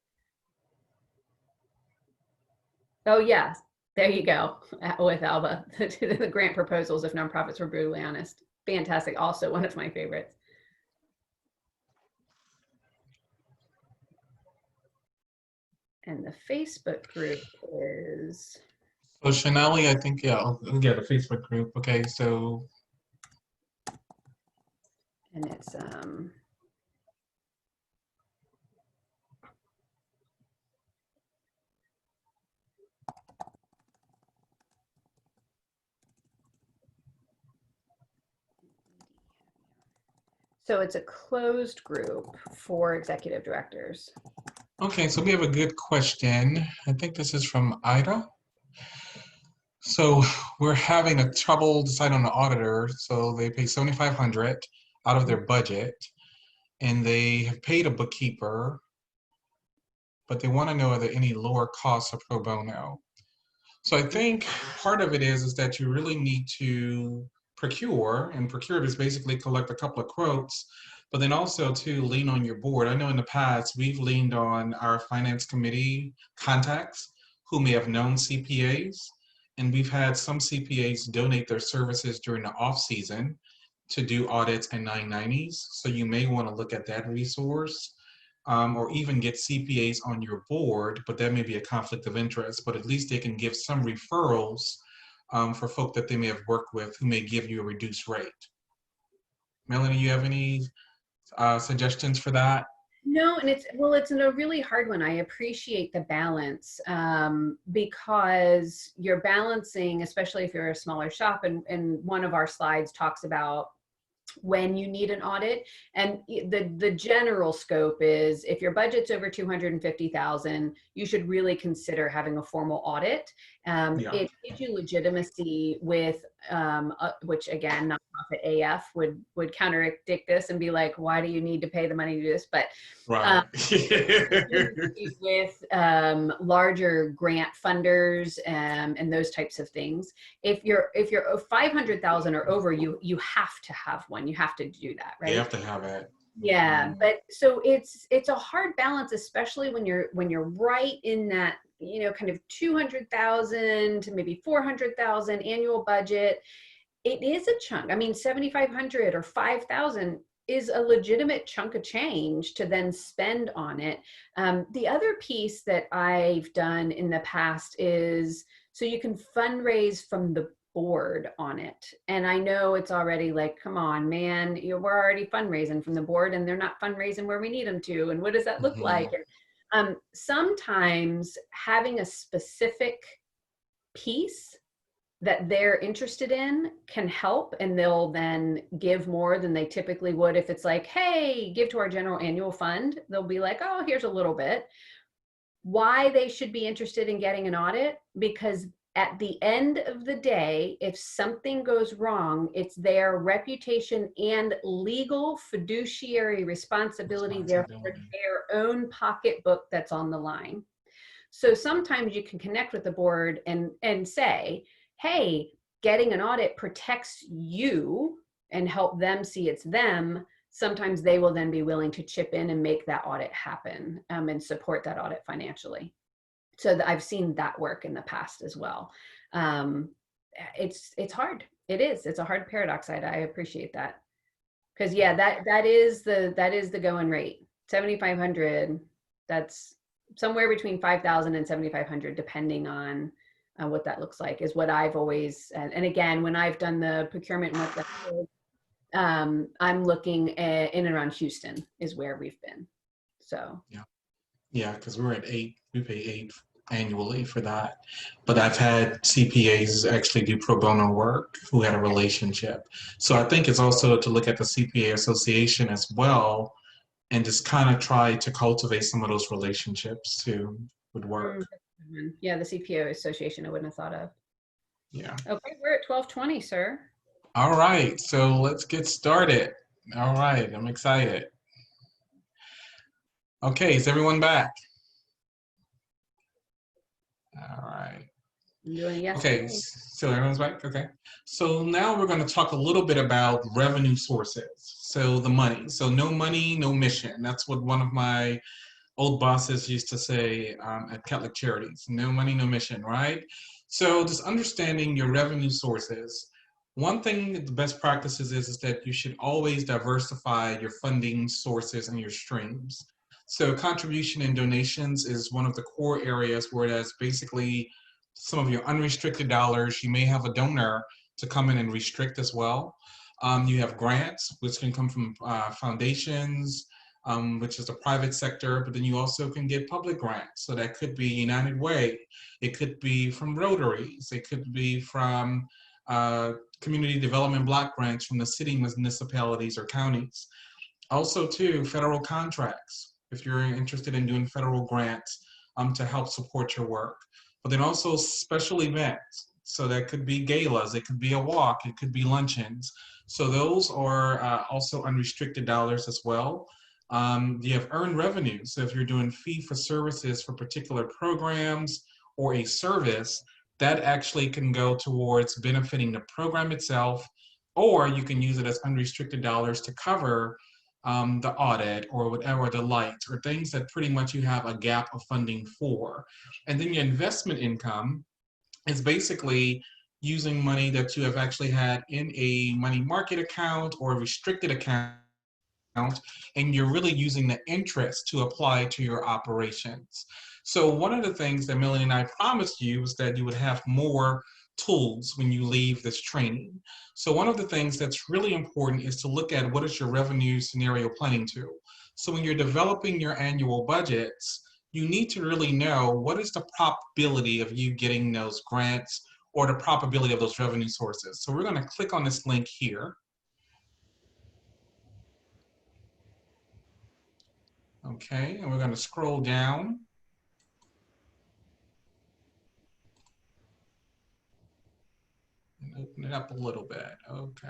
Oh, yes. There you go. With Alba, the grant proposals, if nonprofits were brutally honest. Fantastic. Also one of my favorites. And the Facebook group is, So Chanelli, I think, yeah, yeah, the Facebook group. Okay, so and it's, so it's a closed group for executive directors. okay, so we have a good question. I think this is from Ida. So we're having a trouble deciding on the auditor. So they pay 7,500 out of their budget, and they have paid a bookkeeper, but they want to know are there any lower costs of pro bono. So I think part of it is that you really need to procure, and procure is basically collect a couple of quotes, but then also to lean on your board. I know in the past we've leaned on our finance committee contacts who may have known CPAs, and we've had some CPAs donate their services during the off season to do audits and 990s. So you may want to look at that resource. Or even get CPAs on your board, but that may be a conflict of interest, but at least they can give some referrals for folk that they may have worked with who may give you a reduced rate. Melanie, you have any suggestions for that? No, and it's a really hard one. I appreciate the balance, because you're balancing, especially if you're a smaller shop, and one of our slides talks about when you need an audit, and the general scope is if your budget's over 250,000, you should really consider having a formal audit. Yeah. It gives you legitimacy with, which again, nonprofit AF would contradict this and be like, why do you need to pay the money to do this? But Right. with larger grant funders, and those types of things. If you're 500,000 or over, you have to have one. You have to do that, right? You have to have it. Yeah, but so it's a hard balance, especially when you're right in that, kind of 200,000 to maybe 400,000 annual budget. It is a chunk. I mean, 7,500 or 5,000 is a legitimate chunk of change to then spend on it. The other piece that I've done in the past is, so you can fundraise from the board on it. And I know it's already like, come on, man, we're already fundraising from the board and they're not fundraising where we need them to. And what does that look like? And sometimes having a specific piece that they're interested in can help, and they'll then give more than they typically would. If it's like, hey, give to our general annual fund, they'll be like, oh, here's a little bit. Why they should be interested in getting an audit? Because at the end of the day, if something goes wrong, it's their reputation and legal fiduciary responsibility, therefore their own pocketbook that's on the line. So sometimes you can connect with the board and say, hey, getting an audit protects you and help them see it's them. Sometimes they will then be willing to chip in and make that audit happen, and support that audit financially. So I've seen that work in the past as well. It's hard. It's a hard paradox. I appreciate that. Because yeah, that is the going rate. 7,500. That's somewhere between 5,000 and 7,500, depending on what that looks like, is what I've always, and again, when I've done the procurement work, I'm looking at, in and around Houston is where we've been. So yeah, because we're at 8. We pay 8 annually for that. But I've had CPAs actually do pro bono work who had a relationship. So I think it's also to look at the CPA Association as well and just kind of try to cultivate some of those relationships too would work. Yeah, the CPO Association I wouldn't have thought of. Yeah. Okay, we're at 12:20, sir. All right, so let's get started. All right, I'm excited. Okay, is everyone back? All right. I'm doing yes. Okay, so everyone's back? Okay. So now we're going to talk a little bit about revenue sources. So the money. So no money, no mission. That's what one of my old bosses used to say at Catholic Charities. No money, no mission, right? So just understanding your revenue sources. One thing that the best practices is that you should always diversify your funding sources and your streams. So contribution and donations is one of the core areas where that's basically some of your unrestricted dollars. You may have a donor to come in and restrict as well. You have grants, which can come from foundations, which is the private sector, but then you also can get public grants. So that could be United Way. It could be from Rotaries. It could be from community development block grants from the city municipalities or counties. Also too, federal contracts, if you're interested in doing federal grants to help support your work. But then also special events. So that could be galas, it could be a walk, it could be luncheons. So those are also unrestricted dollars as well. You have earned revenue. So if you're doing fee for services for particular programs or a service, that actually can go towards benefiting the program itself, or you can use it as unrestricted dollars to cover the audit or whatever, the lights or things that pretty much you have a gap of funding for. And then your investment income is basically using money that you have actually had in a money market account or a restricted account, and you're really using the interest to apply to your operations. So one of the things that Melanie and I promised you was that you would have more tools when you leave this training. So one of the things that's really important is to look at what is your revenue scenario planning tool. So when you're developing your annual budgets, you need to really know what is the probability of you getting those grants or the probability of those revenue sources. So we're going to click on this link here. Okay, and we're going to scroll down. And open it up a little bit. Okay.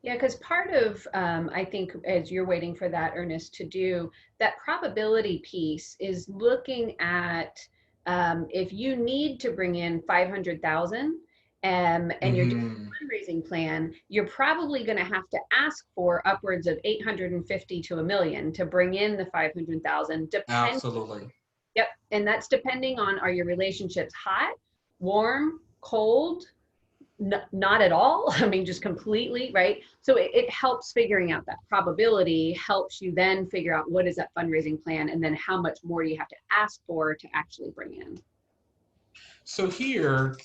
Yeah, because part of, I think, as you're waiting for that, Ernest, to do, that probability piece is looking at if you need to bring in 500,000 and you're doing a fundraising plan, you're probably going to have to ask for upwards of 850 to $1 million to bring in the 500,000. Absolutely. Yep, and that's depending on, are your relationships hot, warm, cold? Not at all. I mean, just completely, right? So it helps figuring out that probability, helps you then figure out what is that fundraising plan, and then how much more do you have to ask for to actually bring in. So here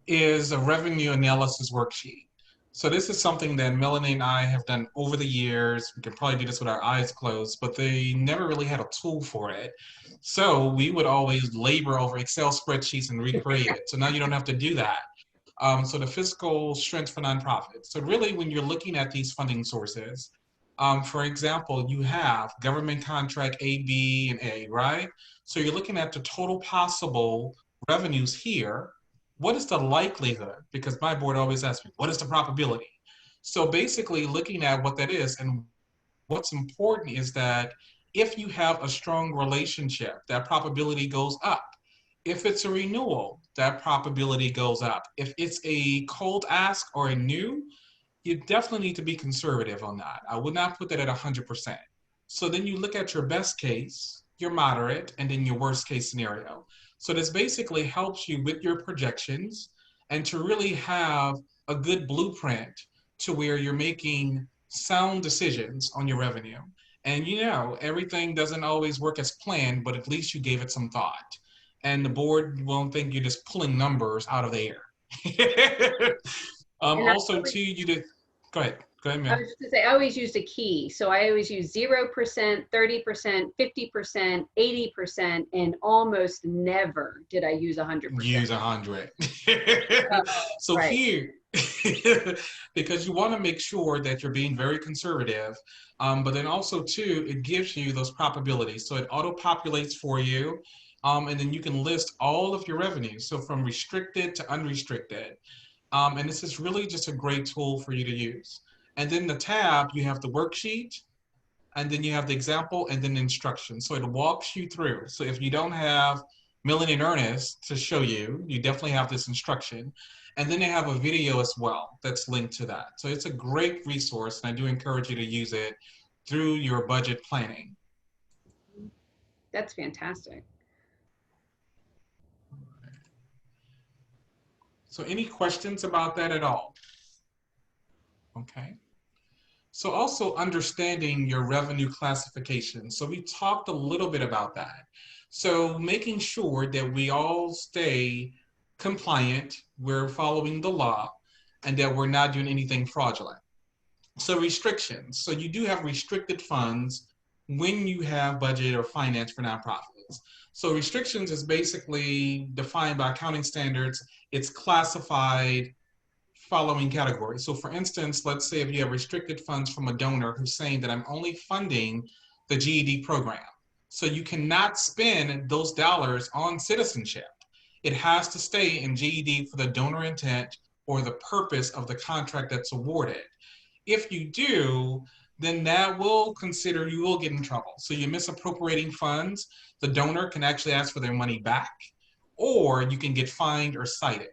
is a revenue analysis worksheet. So this is something that Melanie and I have done over the years. We could probably do this with our eyes closed, but they never really had a tool for it. So we would always labor over Excel spreadsheets and recreate it. So now you don't have to do that. So the fiscal strength for nonprofits. So really, when you're looking at these funding sources, For example, you have government contract A, B, and A, right? So you're looking at the total possible revenues here. What is the likelihood? Because my board always asks me, what is the probability? So basically looking at what that is, and what's important is that if you have a strong relationship, that probability goes up. If it's a renewal, that probability goes up. If it's a cold ask or a new, you definitely need to be conservative on that. I would not put that at 100%. So then you look at your best case, your moderate, and then your worst case scenario. So this basically helps you with your projections and to really have a good blueprint to where you're making sound decisions on your revenue. And you know, everything doesn't always work as planned, but at least you gave it some thought. And the board won't think you're just pulling numbers out of the air. And Also, too, you did. Go ahead. Go ahead, I ma'am. was just gonna say, I always used a key. So I always use 0%, 30%, 50%, 80%, and almost never did I use 100%. Use 100. So Right. here, because you want to make sure that you're being very conservative, but then also too, it gives you those probabilities. So it auto-populates for you, and then you can list all of your revenues. So from restricted to unrestricted. And this is really just a great tool for you to use. And then the tab, you have the worksheet, and then you have the example, and then the instructions. So it walks you through. So if you don't have Melanie and Ernest to show you, you definitely have this instruction. And then they have a video as well that's linked to that. So it's a great resource, and I do encourage you to use it through your budget planning. That's fantastic. So any questions about that at all? Okay. So also understanding your revenue classification. So we talked a little bit about that. So making sure that we all stay compliant, we're following the law, and that we're not doing anything fraudulent. So restrictions. So you do have restricted funds when you have budget or finance for nonprofits. So restrictions is basically defined by accounting standards. It's classified following categories. So for instance, let's say if you have restricted funds from a donor who's saying that I'm only funding the GED program. So you cannot spend those dollars on citizenship. It has to stay in GED for the donor intent or the purpose of the contract that's awarded. If you do, then that will consider you will get in trouble. So you're misappropriating funds, the donor can actually ask for their money back, or you can get fined or cited.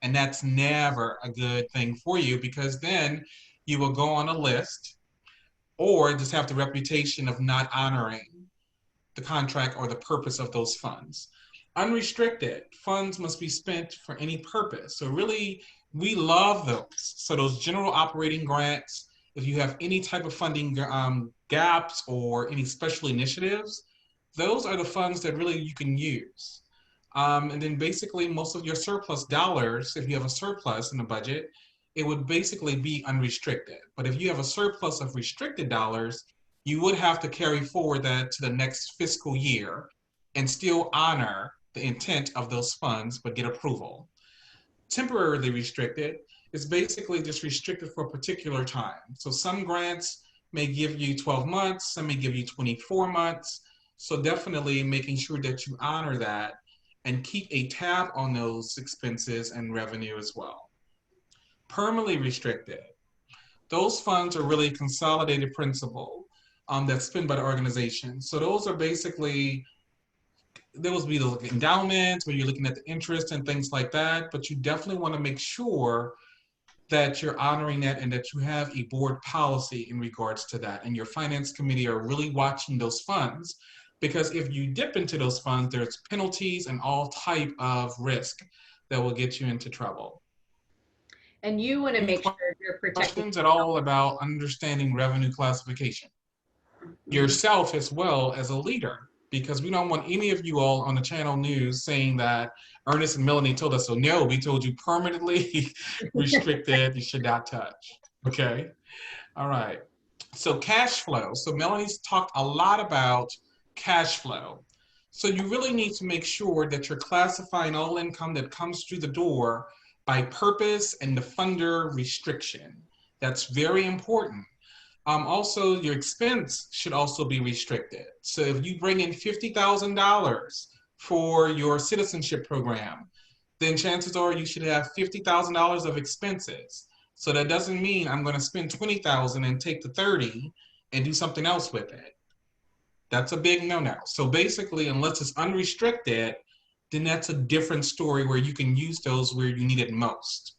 And that's never a good thing for you because then you will go on a list or just have the reputation of not honoring the contract or the purpose of those funds. Unrestricted funds must be spent for any purpose. So really, we love those. So those general operating grants, if you have any type of funding gaps or any special initiatives, those are the funds that really you can use. And then basically most of your surplus dollars, if you have a surplus in the budget, it would basically be unrestricted. But if you have a surplus of restricted dollars, you would have to carry forward that to the next fiscal year and still honor the intent of those funds, but get approval. Temporarily restricted is basically just restricted for a particular time. So some grants may give you 12 months, some may give you 24 months. So definitely making sure that you honor that and keep a tab on those expenses and revenue as well. Permanently restricted. Those funds are really consolidated principal that's spent by the organization. So those are basically, those would be the endowments where you're looking at the interest and things like that, but you definitely want to make sure that you're honoring that and that you have a board policy in regards to that. And your finance committee are really watching those funds. Because if you dip into those funds, there's penalties and all type of risk that will get you into trouble. And you want to Any make sure you're protecting questions at all about understanding revenue classification? Yourself as well as a leader, because we don't want any of you all on the channel news saying that Ernest and Melanie told us, so no, we told you permanently restricted, you should not touch, okay? All right, so cash flow. So Melanie's talked a lot about cash flow. So you really need to make sure that you're classifying all income that comes through the door by purpose and the funder restriction. That's very important. Also, your expense should also be restricted. So if you bring in $50,000 for your citizenship program, then chances are you should have $50,000 of expenses. So that doesn't mean I'm going to spend 20,000 and take the 30 and do something else with it. That's a big no-no. So basically, unless it's unrestricted, then that's a different story where you can use those where you need it most.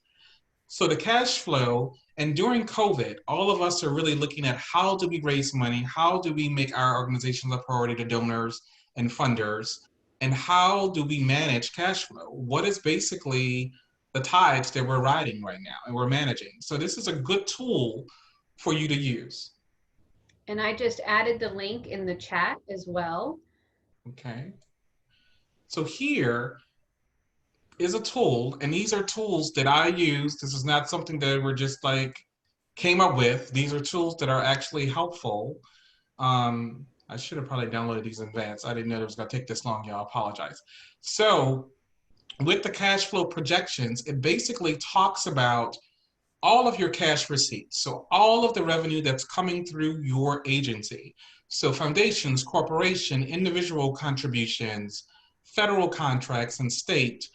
So the cash flow, and during COVID, all of us are really looking at how do we raise money? How do we make our organizations a priority to donors and funders? And how do we manage cash flow? What is basically the tides that we're riding right now and we're managing? So this is a good tool for you to use. And I just added the link in the chat as well. Okay. So here is a tool, and these are tools that I use. This is not something that we're just like came up with. These are tools that are actually helpful. I should have probably downloaded these in advance. I didn't know it was going to take this long, y'all. Apologize. So with the cash flow projections, it basically talks about all of your cash receipts. So all of the revenue that's coming through your agency. So foundations, corporation, individual contributions, federal contracts, and state.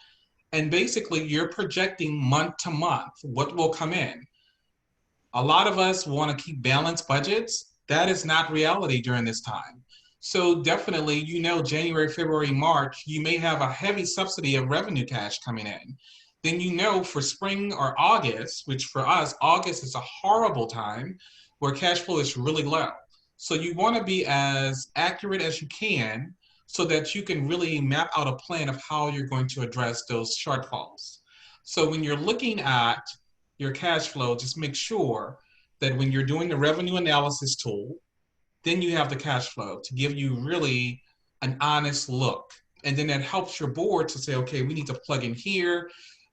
And basically, you're projecting month to month what will come in. A lot of us want to keep balanced budgets. That is not reality during this time. So definitely, January, February, March, you may have a heavy subsidy of revenue cash coming in. Then for spring or August, which for us, August is a horrible time where cash flow is really low. So you want to be as accurate as you can so that you can really map out a plan of how you're going to address those shortfalls. So when you're looking at your cash flow, just make sure that when you're doing the revenue analysis tool, then you have the cash flow to give you really an honest look. And then that helps your board to say, okay, we need to plug in here.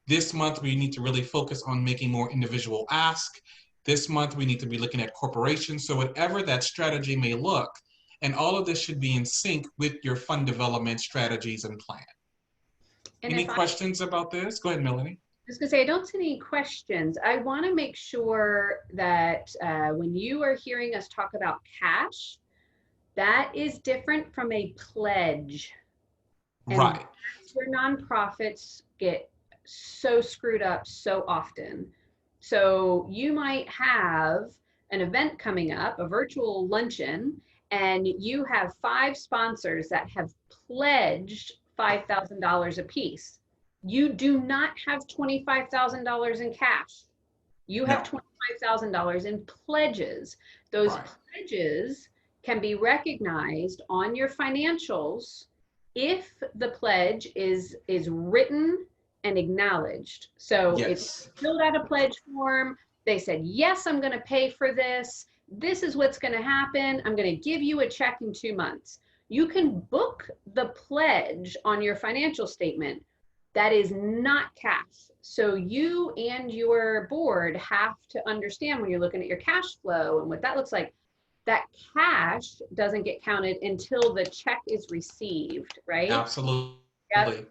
This month, we need to really focus on making more individual ask. This month, we need to be looking at corporations. So whatever that strategy may look, and all of this should be in sync with your fund development strategies and plan. And Any questions about this? Go ahead, Melanie. I was going to say, I don't see any questions. I want to make sure that when you are hearing us talk about cash, that is different from a pledge. And right. That's where nonprofits get so screwed up so often. So you might have an event coming up, a virtual luncheon, and you have 5 sponsors that have pledged $5,000 a piece. You do not have $25,000 in cash. You have $25,000 in pledges. Those pledges can be recognized on your financials if the pledge is written and acknowledged. So it's filled out a pledge form. They said, yes, I'm going to pay for this. This is what's going to happen. I'm going to give you a check in 2 months. You can book the pledge on your financial statement. That is not cash. So you and your board have to understand when you're looking at your cash flow and what that looks like, that cash doesn't get counted until the check is received, right? Absolutely. Yep.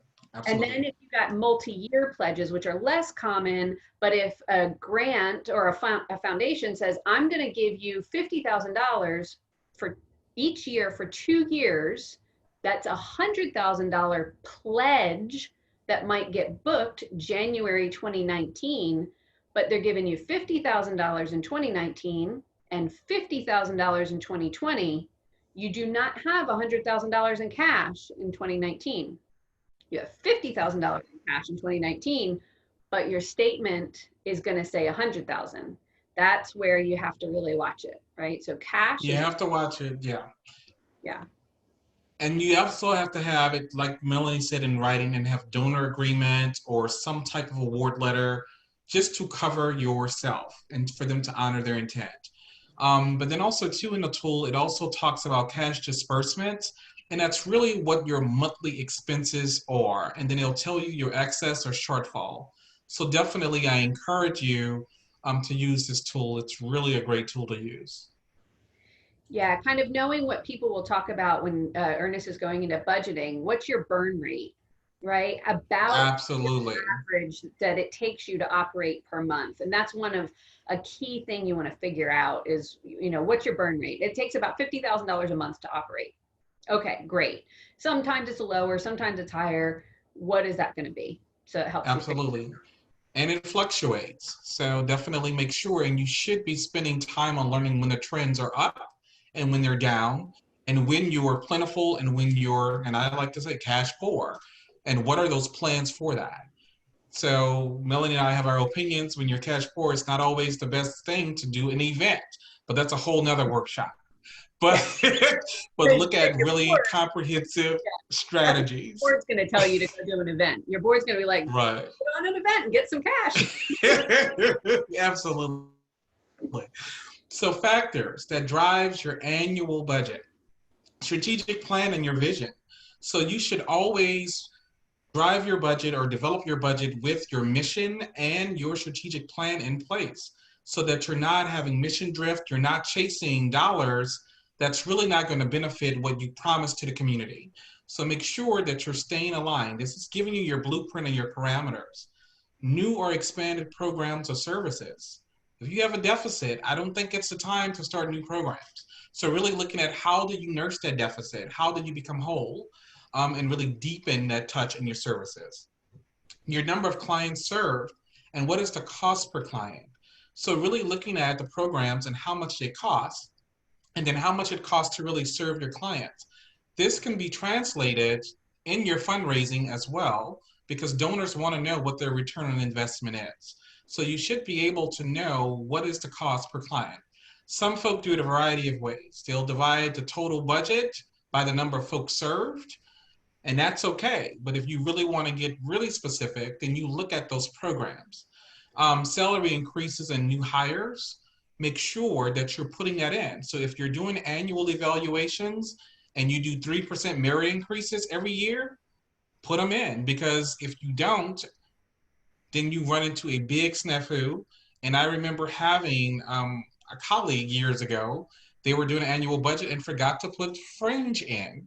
And then if you've got multi-year pledges, which are less common, but if a grant or a foundation says, I'm going to give you $50,000 for each year for 2 years, that's a $100,000 pledge that might get booked January 2019, but they're giving you $50,000 in 2019 and $50,000 in 2020. You do not have $100,000 in cash in 2019. You have $50,000 in cash in 2019, but your statement is going to say $100,000. That's where you have to really watch it, right? So cash. You have to watch it, yeah. Yeah. And you also have to have it, like Melanie said, in writing, and have donor agreement or some type of award letter just to cover yourself and for them to honor their intent. But then also too in the tool, it also talks about cash disbursements. And that's really what your monthly expenses are. And then it'll tell you your excess or shortfall. So definitely I encourage you to use this tool. It's really a great tool to use. Yeah, kind of knowing what people will talk about when Ernest is going into budgeting. What's your burn rate? right? About Absolutely. average that it takes you to operate per month. And that's one of a key thing you want to figure out is, what's your burn rate? It takes about $50,000 a month to operate. Okay, great. Sometimes it's lower, sometimes it's higher. What is that going to be? So it helps you figure. Absolutely. And it fluctuates. So definitely make sure, and you should be spending time on learning when the trends are up and when they're down, and when you're plentiful and when you're, and I like to say, cash poor. And what are those plans for that? So Melanie and I have our opinions. When you're cash poor, it's not always the best thing to do an event, but that's a whole nother workshop. But Yeah. but look at Your really board, comprehensive yeah, your strategies. board's going to tell you to go do an event. Your board's going to be like, Right. put on an event and get some cash. Absolutely. So factors that drives your annual budget, strategic plan and your vision. So you should always drive your budget or develop your budget with your mission and your strategic plan in place so that you're not having mission drift, you're not chasing dollars that's really not going to benefit what you promised to the community. So make sure that you're staying aligned. This is giving you your blueprint and your parameters. New or expanded programs or services. If you have a deficit, I don't think it's the time to start new programs. So really looking at how do you nurse that deficit? How do you become whole? And really deepen that touch in your services. Your number of clients served, and what is the cost per client? So really looking at the programs and how much they cost, and then how much it costs to really serve your clients. This can be translated in your fundraising as well, because donors want to know what their return on investment is. So you should be able to know what is the cost per client. Some folk do it a variety of ways. They'll divide the total budget by the number of folks served, and that's okay. But if you really want to get really specific, then you look at those programs. Salary increases and new hires, make sure that you're putting that in. So if you're doing annual evaluations and you do 3% merit increases every year, put them in, because if you don't, then you run into a big snafu. And I remember having a colleague years ago, they were doing an annual budget and forgot to put fringe in.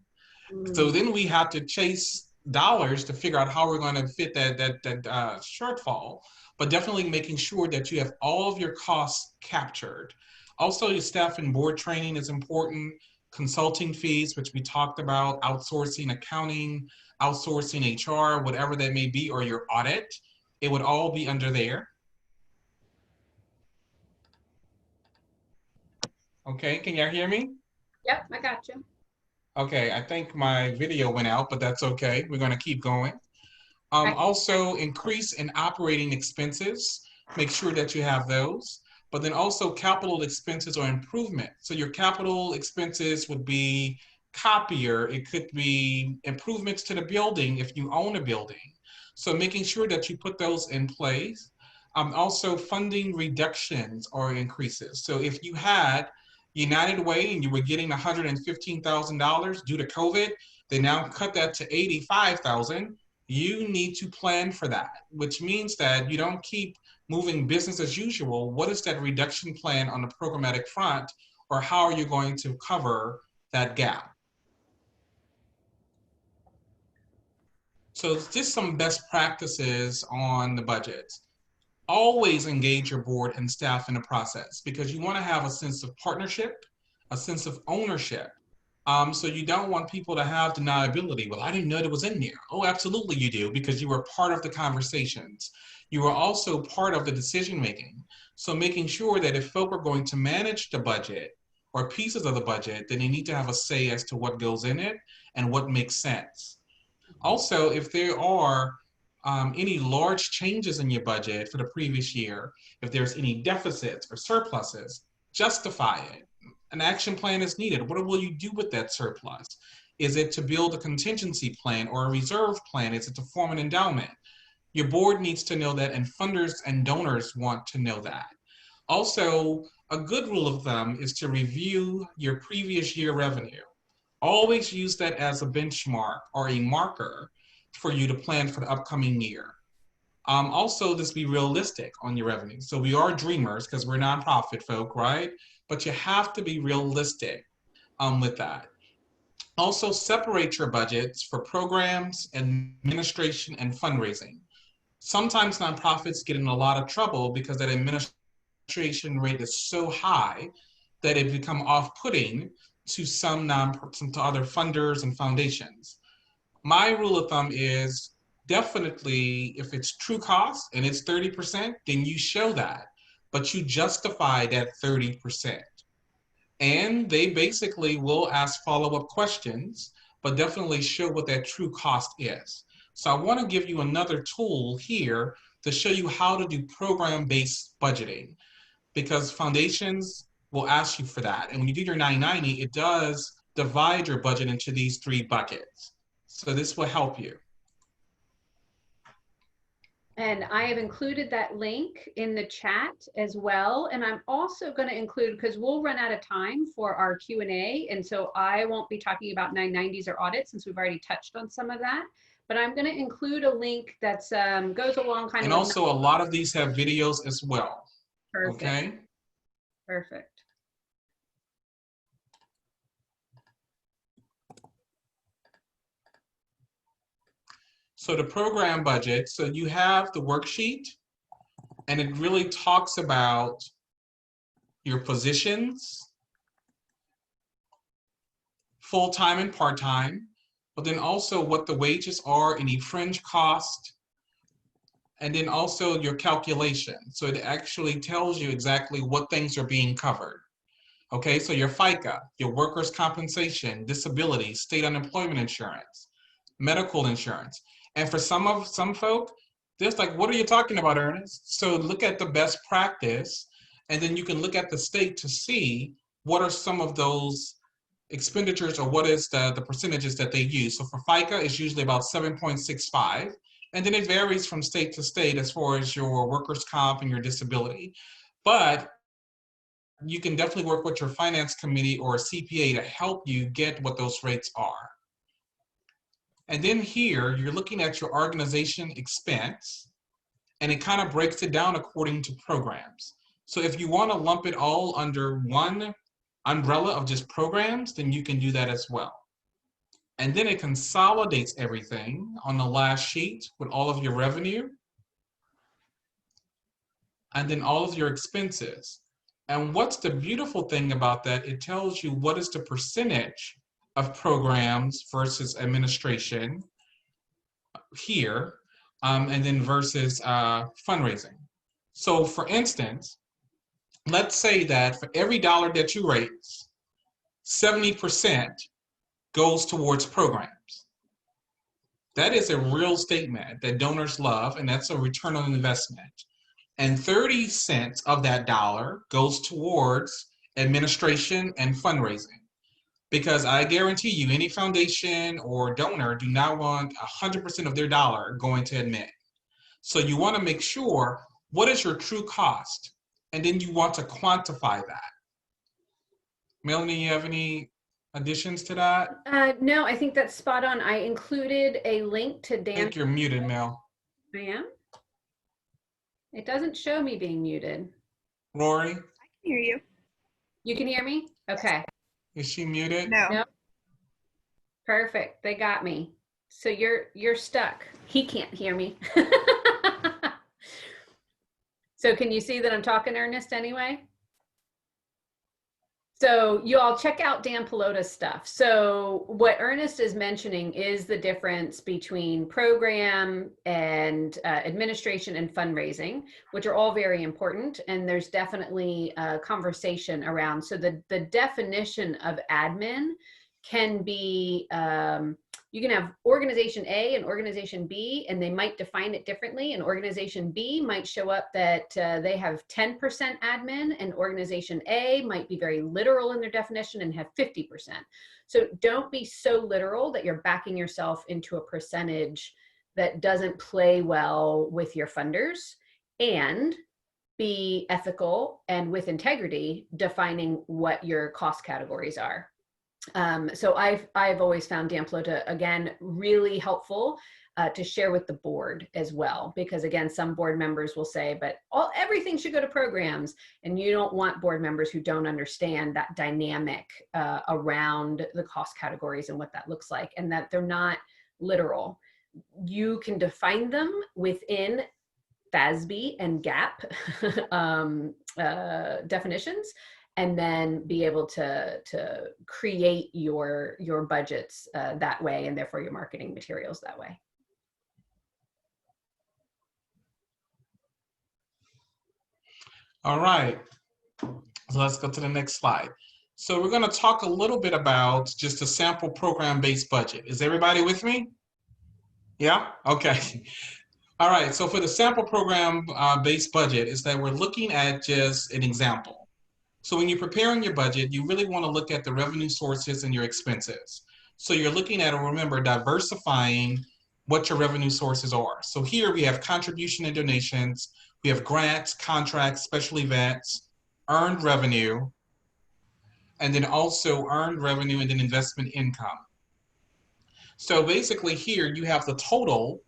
So then we have to chase dollars to figure out how we're going to fit that shortfall, but definitely making sure that you have all of your costs captured. Also, your staff and board training is important. Consulting fees, which we talked about, outsourcing accounting, outsourcing HR, whatever that may be, or your audit, it would all be under there. Okay, can y'all hear me? Yep, I got you. Okay, I think my video went out, but that's okay. We're going to keep going. Also, increase in operating expenses. Make sure that you have those. But then also capital expenses or improvement. So your capital expenses would be copier. It could be improvements to the building if you own a building. So making sure that you put those in place. Also funding reductions or increases. So if you had United Way and you were getting $115,000 due to COVID, they now cut that to $85,000. You need to plan for that, which means that you don't keep moving business as usual. What is that reduction plan on the programmatic front, or how are you going to cover that gap? So just some best practices on the budget. Always engage your board and staff in the process, because you want to have a sense of partnership, a sense of ownership. So you don't want people to have deniability. Well, I didn't know it was in there. Oh, absolutely you do, because you were part of the conversations. You were also part of the decision making. So making sure that if folk are going to manage the budget or pieces of the budget, then they need to have a say as to what goes in it and what makes sense. Also, if there are any large changes in your budget for the previous year, if there's any deficits or surpluses, justify it. An action plan is needed. What will you do with that surplus? Is it to build a contingency plan or a reserve plan? Is it to form an endowment? Your board needs to know that, and funders and donors want to know that. Also, a good rule of thumb is to review your previous year revenue. Always use that as a benchmark or a marker for you to plan for the upcoming year. Also, just be realistic on your revenue. So we are dreamers because we're nonprofit folk, right? But you have to be realistic with that. Also separate your budgets for programs, administration, and fundraising. Sometimes nonprofits get in a lot of trouble because that administration rate is so high that it become off-putting to some to other funders and foundations. My rule of thumb is definitely if it's true cost and it's 30%, then you show that, but you justify that 30%. And they basically will ask follow-up questions, but definitely show what that true cost is. So I want to give you another tool here to show you how to do program-based budgeting, because foundations will ask you for that. And when you do your 990, it does divide your budget into these 3 buckets. So this will help you. And I have included that link in the chat as well. And I'm also going to include, because we'll run out of time for our Q&A. And so I won't be talking about 990s or audits since we've already touched on some of that. But I'm going to include a link that's goes along kind of. And also a lot of these have videos as well. Perfect. Okay. Perfect. So the program budget, so you have the worksheet, and it really talks about your positions, full-time and part-time, but then also what the wages are, any fringe cost, and then also your calculation. So it actually tells you exactly what things are being covered. Okay, so your FICA, your workers' compensation, disability, state unemployment insurance, medical insurance. And for some folk, they're like, what are you talking about, Ernest? So look at the best practice, and then you can look at the state to see what are some of those expenditures or what is the percentages that they use. So for FICA, it's usually about 7.65, and then it varies from state to state as far as your workers' comp and your disability. But you can definitely work with your finance committee or a CPA to help you get what those rates are. And then here, you're looking at your organization expense, and it kind of breaks it down according to programs. So if you want to lump it all under one umbrella of just programs, then you can do that as well. And then it consolidates everything on the last sheet with all of your revenue, and then all of your expenses. And what's the beautiful thing about that? It tells you what is the percentage of programs versus administration here, and then versus fundraising. So for instance, let's say that for every dollar that you raise, 70% goes towards programs. That is a real statement that donors love, and that's a return on investment. And 30 cents of that dollar goes towards administration and fundraising. Because I guarantee you, any foundation or donor do not want 100% of their dollar going to admin. So you want to make sure what is your true cost, and then you want to quantify that. Melanie, you have any additions to that? No, I think that's spot on. I included a link to Dan. I think you're muted, Mel. I am? It doesn't show me being muted. Rory? I can hear you. You can hear me? Okay. Is she muted? No. Nope. Perfect. They got me. So you're stuck. He can't hear me. So can you see that I'm talking Ernest anyway? So you all check out Dan Pelota's stuff. So what Ernest is mentioning is the difference between program and administration and fundraising, which are all very important. And there's definitely a conversation around. So the definition of admin can be, you can have organization A and organization B, and they might define it differently. And organization B might show up that they have 10% admin, and organization A might be very literal in their definition and have 50%. So don't be so literal that you're backing yourself into a percentage that doesn't play well with your funders, and be ethical and with integrity defining what your cost categories are. So I've always found Dan Pelota, again, really helpful to share with the board as well. Because again, some board members will say, but everything should go to programs. And you don't want board members who don't understand that dynamic around the cost categories and what that looks like, and that they're not literal. You can define them within FASB and GAAP definitions, and then be able to create your budgets that way, and therefore your marketing materials that way. All right, so let's go to the next slide. So we're going to talk a little bit about just a sample program-based budget. Is everybody with me? Yeah? Okay. All right, so for the sample program-based budget is that we're looking at just an example. So when you're preparing your budget, you really want to look at the revenue sources and your expenses. So you're looking at, remember, diversifying what your revenue sources are. So here we have contribution and donations, we have grants, contracts, special events, earned revenue, and then also earned revenue and then investment income. So basically here you have the total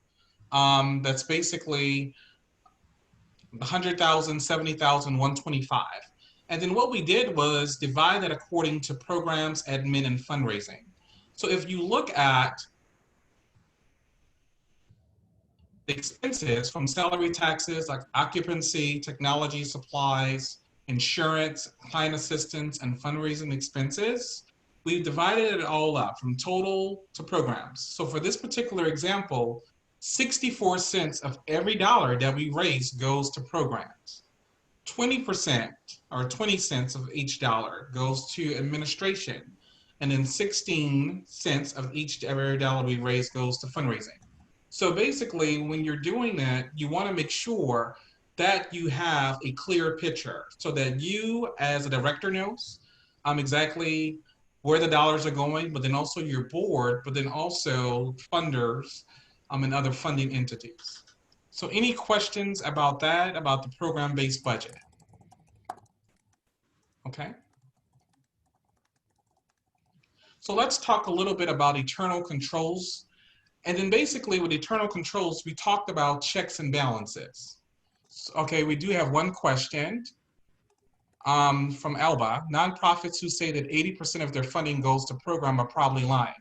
that's basically 100,000, 70,000, 125. And then what we did was divide that according to programs, admin, and fundraising. So if you look at the expenses from salary taxes like occupancy, technology, supplies, insurance, client assistance, and fundraising expenses, we've divided it all up from total to programs. So for this particular example, 64 cents of every dollar that we raise goes to programs. 20% or 20 cents of each dollar goes to administration. And then 16 cents of every dollar we raise goes to fundraising. So basically, when you're doing that, you want to make sure that you have a clear picture so that you as a director knows exactly where the dollars are going, but then also your board, but then also funders and other funding entities. So any questions about that, about the program-based budget? Okay. So let's talk a little bit about internal controls. And then basically with internal controls, we talked about checks and balances. Okay, we do have one question from Alba. Nonprofits who say that 80% of their funding goes to program are probably lying.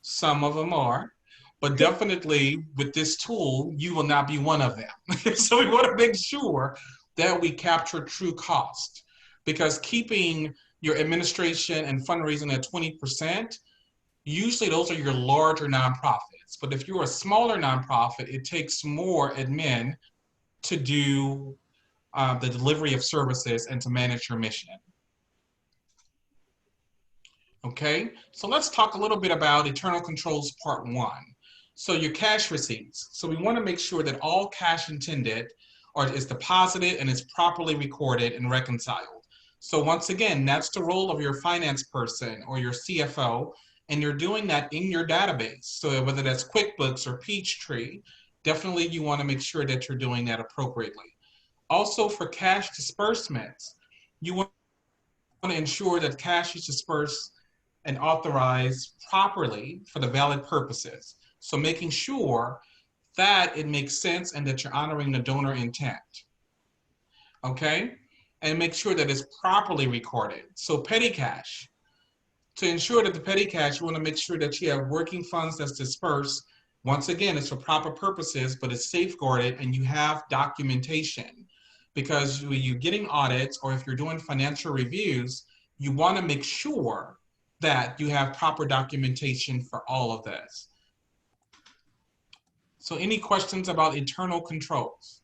Some of them are, but definitely with this tool, you will not be one of them. So we want to make sure that we capture true cost, because keeping your administration and fundraising at 20%, usually those are your larger nonprofits. But if you're a smaller nonprofit, it takes more admin to do the delivery of services and to manage your mission. Okay, so let's talk a little bit about internal controls part 1. So your cash receipts. So we want to make sure that all cash intended is deposited and is properly recorded and reconciled. So once again, that's the role of your finance person or your CFO, and you're doing that in your database. So whether that's QuickBooks or Peachtree, definitely you want to make sure that you're doing that appropriately. Also for cash disbursements, you want to ensure that cash is dispersed and authorized properly for the valid purposes. So making sure that it makes sense and that you're honoring the donor intent. Okay? And make sure that it's properly recorded. So petty cash. To ensure that the petty cash, you want to make sure that you have working funds that's dispersed. Once again, it's for proper purposes, but it's safeguarded and you have documentation. Because when you're getting audits or if you're doing financial reviews, you want to make sure that you have proper documentation for all of this. So any questions about internal controls?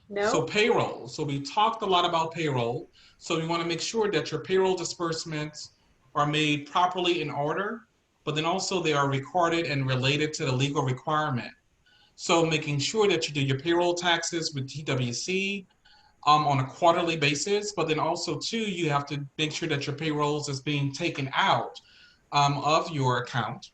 No. So payroll. So we talked a lot about payroll. So we want to make sure that your payroll disbursements are made properly in order, but then also they are recorded and related to the legal requirement. So making sure that you do your payroll taxes with TWC on a quarterly basis, but then also too, you have to make sure that your payrolls is being taken out of your account.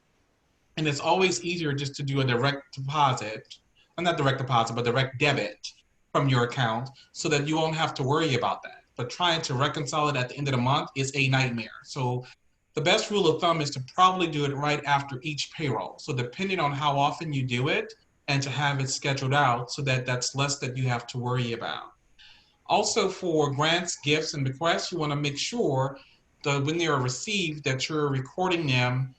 And it's always easier just to do a direct deposit, well, not direct deposit, but direct debit from your account so that you won't have to worry about that. But trying to reconcile it at the end of the month is a nightmare. So the best rule of thumb is to probably do it right after each payroll. So depending on how often you do it, and to have it scheduled out so that that's less that you have to worry about. Also, for grants, gifts, and bequests, you want to make sure that when they are received that you're recording them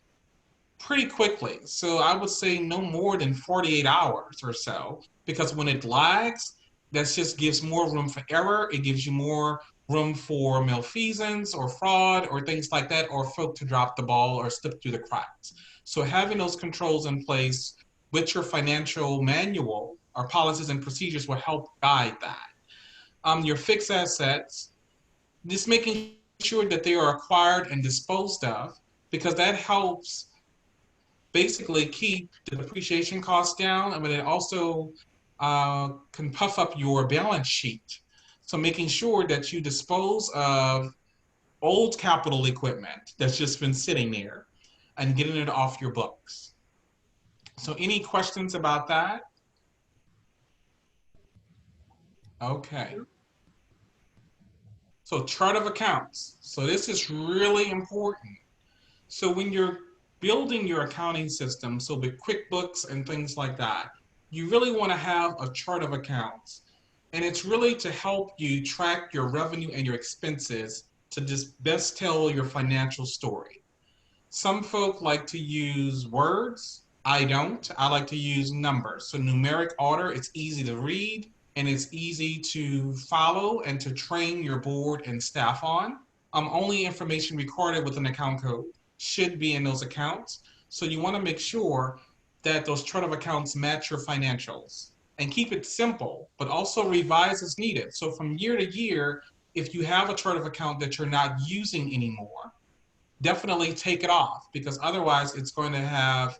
pretty quickly. So I would say no more than 48 hours or so, because when it lags, that just gives more room for error. It gives you more room for malfeasance or fraud or things like that, or folk to drop the ball or slip through the cracks. So having those controls in place with your financial manual or policies and procedures will help guide that. Your fixed assets, just making sure that they are acquired and disposed of, because that helps basically keep the depreciation costs down. I mean, it also can puff up your balance sheet. So making sure that you dispose of old capital equipment that's just been sitting there and getting it off your books. So any questions about that? Okay. So chart of accounts. So this is really important. So when you're building your accounting system, so with QuickBooks and things like that, you really want to have a chart of accounts. And it's really to help you track your revenue and your expenses to just best tell your financial story. Some folk like to use words. I don't. I like to use numbers. So numeric order, it's easy to read and it's easy to follow and to train your board and staff on. Only information recorded with an account code should be in those accounts. So you want to make sure that those chart of accounts match your financials and keep it simple, but also revise as needed. So from year to year, if you have a chart of account that you're not using anymore, definitely take it off, because otherwise it's going to have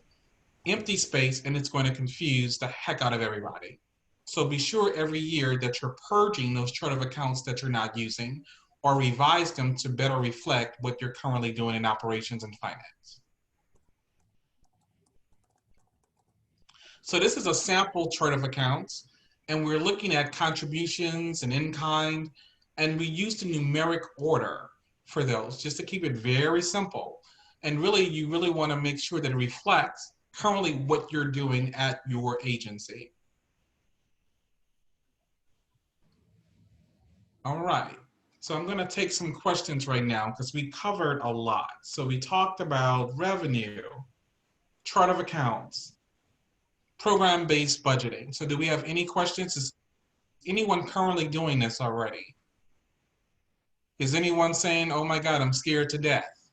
empty space and it's going to confuse the heck out of everybody. So be sure every year that you're purging those chart of accounts that you're not using, or revise them to better reflect what you're currently doing in operations and finance. So this is a sample chart of accounts, and we're looking at contributions and in-kind, and we used the numeric order for those just to keep it very simple. And really, you really want to make sure that it reflects currently what you're doing at your agency. All right. So I'm going to take some questions right now because we covered a lot. So we talked about revenue, chart of accounts, program-based budgeting. So do we have any questions? Is anyone currently doing this already? Is anyone saying, oh my God, I'm scared to death?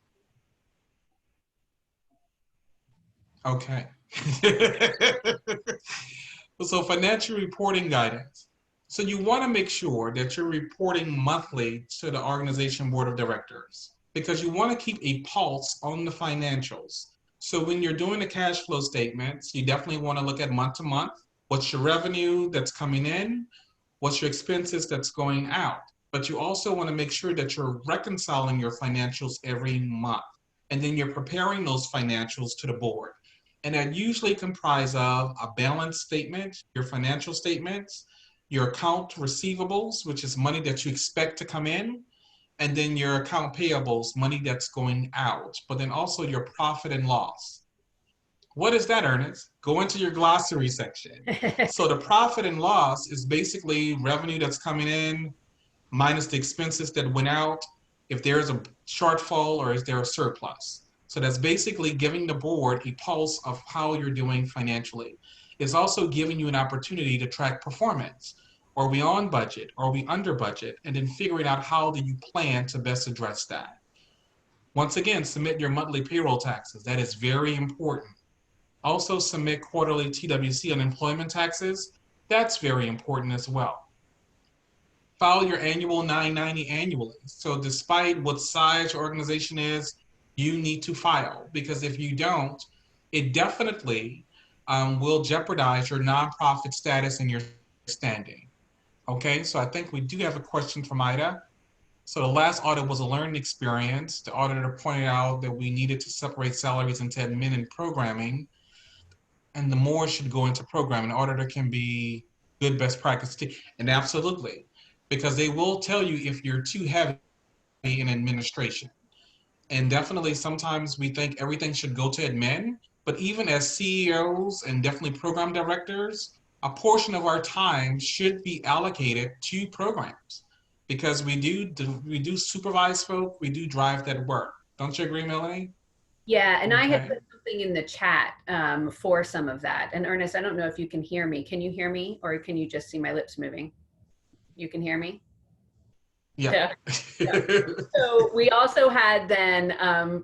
Okay. So financial reporting guidance. So you want to make sure that you're reporting monthly to the organization board of directors, because you want to keep a pulse on the financials. So when you're doing the cash flow statements, you definitely want to look at month to month. What's your revenue that's coming in? What's your expenses that's going out? But you also want to make sure that you're reconciling your financials every month. And then you're preparing those financials to the board. And that usually comprise of a balance statement, your financial statements, your account receivables, which is money that you expect to come in, and then your account payables, money that's going out, but then also your profit and loss. What is that, Ernest? Go into your glossary section. So the profit and loss is basically revenue that's coming in minus the expenses that went out, if there's a shortfall or is there a surplus. So that's basically giving the board a pulse of how you're doing financially. It's also giving you an opportunity to track performance. Are we on budget? Are we under budget? And then figuring out how do you plan to best address that. Once again, submit your monthly payroll taxes. That is very important. Also submit quarterly TWC unemployment taxes. That's very important as well. File your annual 990 annually. So despite what size your organization is, you need to file, because if you don't, it definitely will jeopardize your nonprofit status and your standing. Okay, so I think we do have a question from Ida. So the last audit was a learning experience. The auditor pointed out that we needed to separate salaries into admin and programming, and the more should go into programming. The auditor can be good best practice, and absolutely, because they will tell you if you're too heavy in administration. And definitely sometimes we think everything should go to admin, but even as CEOs and definitely program directors, a portion of our time should be allocated to programs because we do supervise folk, we do drive that work. Don't you agree, Melanie? Yeah, and I had Okay. put something in the chat for some of that. And Ernest, I don't know if you can hear me. Can you hear me, or can you just see my lips moving? You can hear me? Yep. Yeah. Yeah. So we also had then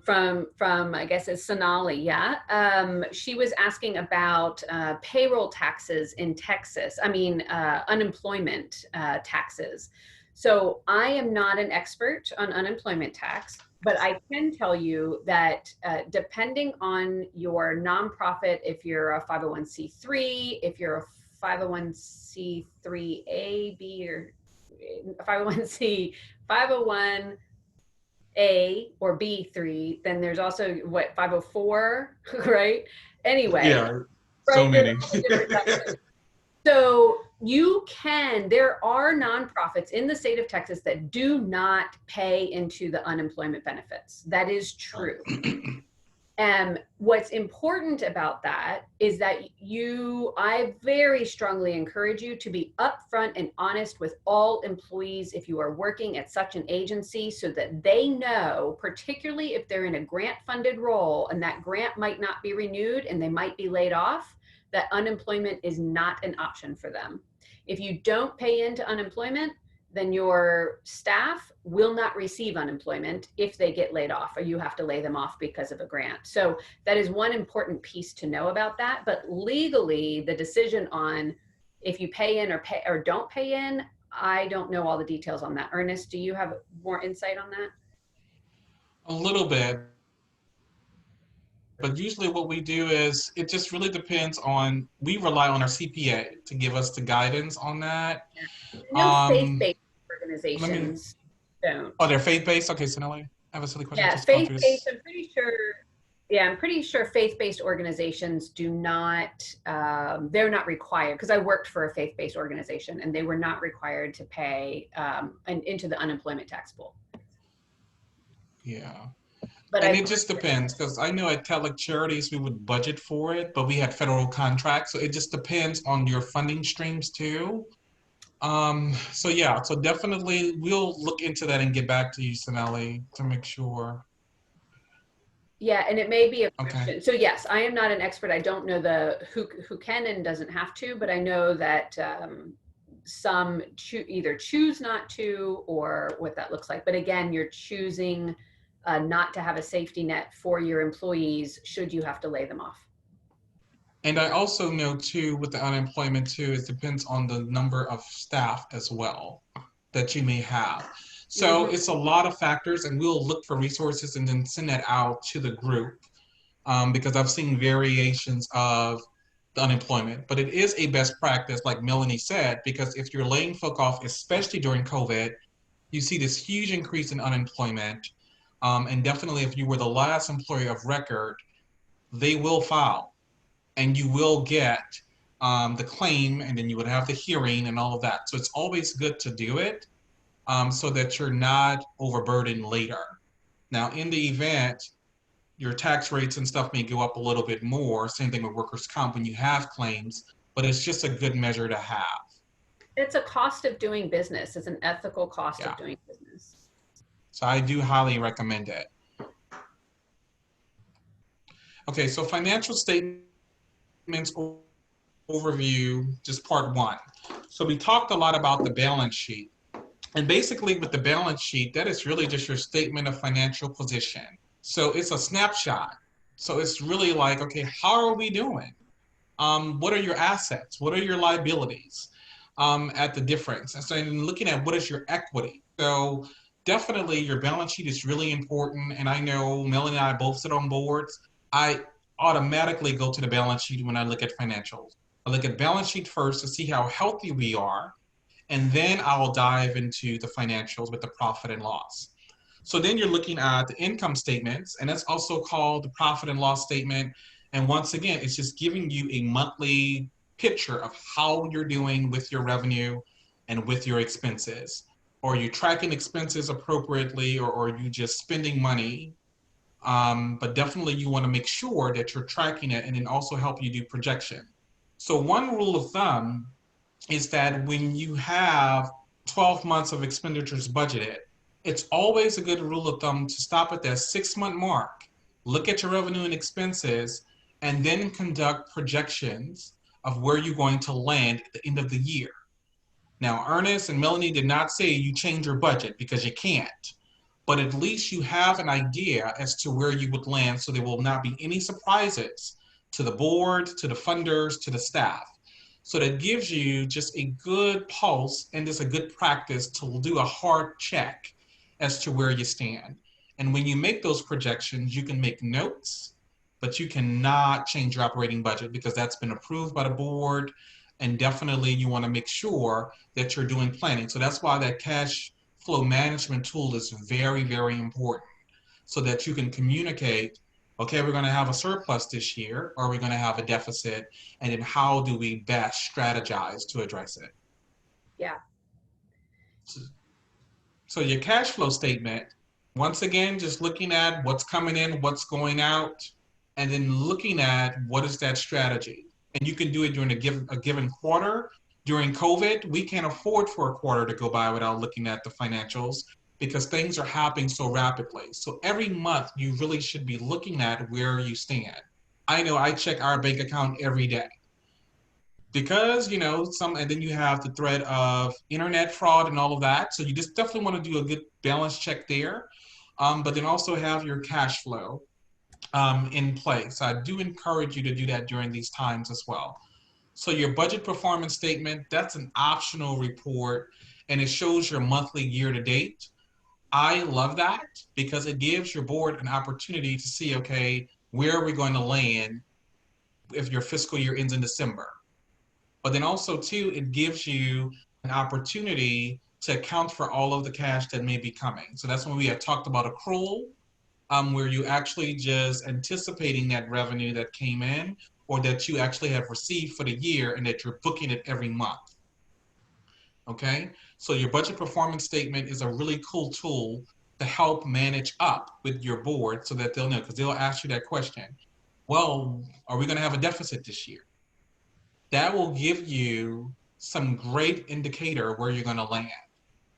from I guess it's Sonali, yeah. She was asking about payroll taxes in Texas. I mean unemployment taxes. So I am not an expert on unemployment tax, but I can tell you that depending on your nonprofit, if you're a 501c3, if you're a 501c3A, B, or 501c 501 A or B3, then there's also what 504, right? Anyway, Yeah, so right? There's many. all the different taxes. So there are nonprofits in the state of Texas that do not pay into the unemployment benefits. That is true. What's important about that is that I very strongly encourage you to be upfront and honest with all employees if you are working at such an agency so that they know, particularly if they're in a grant funded role and that grant might not be renewed and they might be laid off, that unemployment is not an option for them. If you don't pay into unemployment, then your staff will not receive unemployment if they get laid off or you have to lay them off because of a grant. So that is one important piece to know about that. But legally, the decision on if you pay in or don't pay in, I don't know all the details on that. Ernest, do you have more insight on that? A little bit, but usually what we do is it just really depends on, we rely on our CPA to give us the guidance on that. No Um, faith-based let me, organizations don't. oh, they're faith-based? Okay, so Nelly, I have a silly question. Yeah, Just gone through faith-based, this. I'm pretty sure. Yeah, I'm pretty sure faith-based organizations do not, they're not required, because I worked for a faith-based organization and they were not required to pay into the unemployment tax pool. Yeah. But And I've it just depends because I know at Catholic Charities we would budget for it, but we had federal contracts. So it just depends on your funding streams too. So yeah, so definitely we'll look into that and get back to you, Sonali, to make sure. Yeah, and it may be a Okay. question. So yes, I am not an expert. I don't know who can and doesn't have to, but I know that some either choose not to or what that looks like. But again, you're choosing not to have a safety net for your employees should you have to lay them off. And I also know too, with the unemployment too, it depends on the number of staff as well that you may have. So Mhm. it's a lot of factors, and we'll look for resources and then send that out to the group because I've seen variations of the unemployment. But it is a best practice, like Melanie said, because if you're laying folk off, especially during COVID, you see this huge increase in unemployment. And definitely, if you were the last employer of record, they will file and you will get the claim, and then you would have the hearing and all of that. So it's always good to do it so that you're not overburdened later. Now, in the event, your tax rates and stuff may go up a little bit more. Same thing with workers' comp when you have claims, but it's just a good measure to have. It's a cost of doing business. It's an ethical cost Yeah. of doing business. So I do highly recommend it. Okay, so financial statements overview, just part one. So we talked a lot about the balance sheet. And basically with the balance sheet, that is really just your statement of financial position. So it's a snapshot. So it's really like, okay, how are we doing? What are your assets? What are your liabilities at the difference? And so in looking at what is your equity. So definitely your balance sheet is really important. And I know Melanie and I both sit on boards. I automatically go to the balance sheet when I look at financials. I look at balance sheet first to see how healthy we are, and then I'll dive into the financials with the profit and loss. So then you're looking at the income statements, and that's also called the profit and loss statement. And once again, it's just giving you a monthly picture of how you're doing with your revenue and with your expenses. Are you tracking expenses appropriately, or are you just spending money But definitely you want to make sure that you're tracking it and then also help you do projection. So one rule of thumb is that when you have 12 months of expenditures budgeted, it's always a good rule of thumb to stop at that 6-month mark, look at your revenue and expenses, and then conduct projections of where you're going to land at the end of the year. Now, Ernest and Melanie did not say you change your budget because you can't, but at least you have an idea as to where you would land so there will not be any surprises to the board, to the funders, to the staff. So that gives you just a good pulse and just a good practice to do a hard check as to where you stand. And when you make those projections, you can make notes, but you cannot change your operating budget because that's been approved by the board. And definitely you want to make sure that you're doing planning. So that's why that cash flow management tool is very, very important so that you can communicate, okay, we're going to have a surplus this year, or we're going to have a deficit, and then how do we best strategize to address it? Yeah. So your cash flow statement, once again, just looking at what's coming in, what's going out, and then looking at what is that strategy. And you can do it during a given quarter. During COVID, we can't afford for a quarter to go by without looking at the financials because things are happening so rapidly. So every month, you really should be looking at where you stand. I know I check our bank account every day because, and then you have the threat of internet fraud and all of that. So you just definitely want to do a good balance check there. But then also have your cash flow in place. I do encourage you to do that during these times as well. So your budget performance statement, that's an optional report and it shows your monthly year to date. I love that because it gives your board an opportunity to see, okay, where are we going to land if your fiscal year ends in December? But then also too, it gives you an opportunity to account for all of the cash that may be coming. So that's when we had talked about accrual, where you actually just anticipating that revenue that came in or that you actually have received for the year and that you're booking it every month. Okay, so your budget performance statement is a really cool tool to help manage up with your board so that they'll know, because they'll ask you that question. Well, are we going to have a deficit this year? That will give you some great indicator where you're going to land.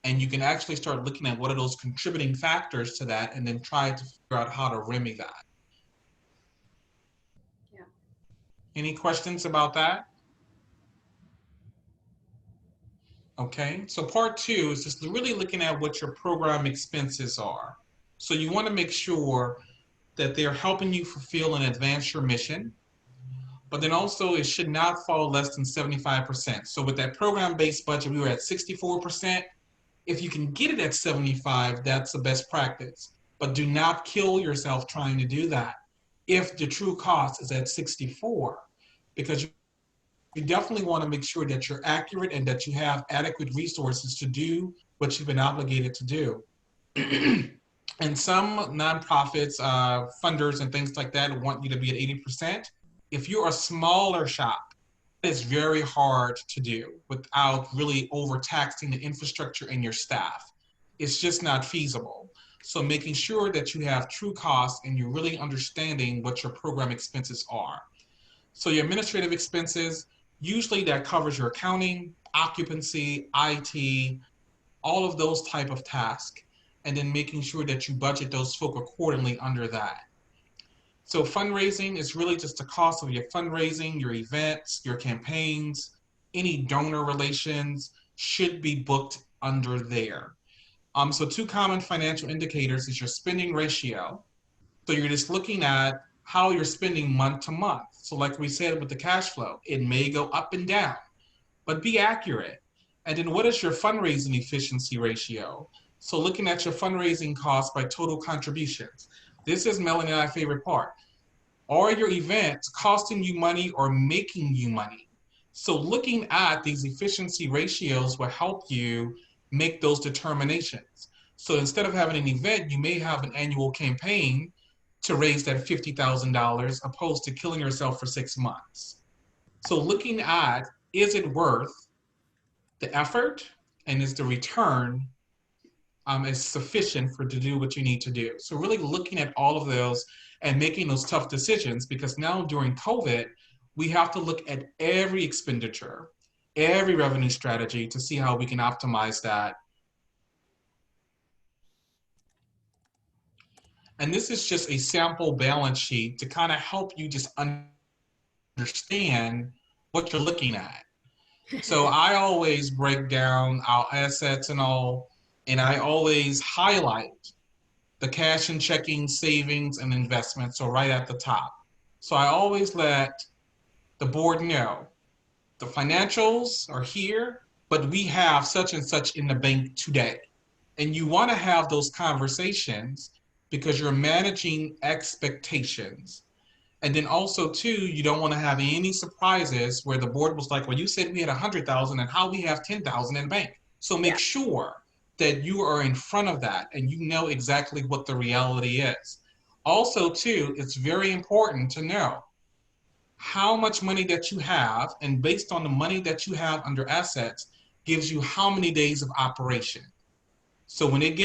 And you can actually start looking at what are those contributing factors to that and then try to figure out how to remedy that. Yeah. Any questions about that? Okay, so part 2 is just really looking at what your program expenses are. So you want to make sure that they're helping you fulfill and advance your mission, but then also it should not fall less than 75%. So with that program-based budget, we were at 64%. If you can get it at 75, that's the best practice. But do not kill yourself trying to do that if the true cost is at 64, because you definitely want to make sure that you're accurate and that you have adequate resources to do what you've been obligated to do. And some nonprofits, funders and things like that want you to be at 80%. If you're a smaller shop, it's very hard to do without really overtaxing the infrastructure and your staff. It's just not feasible. So making sure that you have true costs and you're really understanding what your program expenses are. So your administrative expenses, usually that covers your accounting, occupancy, IT, all of those type of tasks, and then making sure that you budget those folk accordingly under that. So fundraising is really just the cost of your fundraising, your events, your campaigns, any donor relations should be booked under there. So 2 common financial indicators is your spending ratio. So you're just looking at how you're spending month to month. So like we said with the cash flow, it may go up and down, but be accurate. And then what is your fundraising efficiency ratio? So looking at your fundraising costs by total contributions. This is Melanie and my favorite part. Are your events costing you money or making you money? So looking at these efficiency ratios will help you make those determinations. So instead of having an event, you may have an annual campaign to raise that $50,000 opposed to killing yourself for 6 months. So looking at, is it worth the effort and is the return is sufficient for to do what you need to do. So really looking at all of those and making those tough decisions, because now during COVID, we have to look at every expenditure, every revenue strategy to see how we can optimize that. And this is just a sample balance sheet to kind of help you just understand what you're looking at. So I always break down our assets and all, and I always highlight the cash and checking, savings, and investments, so right at the top. So I always let the board know the financials are here, but we have such and such in the bank today. And you want to have those conversations because you're managing expectations. And then also too, you don't want to have any surprises where the board was like, well, you said we had 100,000 and how we have 10,000 in the bank. So make Yeah. sure that you are in front of that and you know exactly what the reality is. Also too, it's very important to know how much money that you have, and based on the money that you have under assets gives you how many days of operation. So when it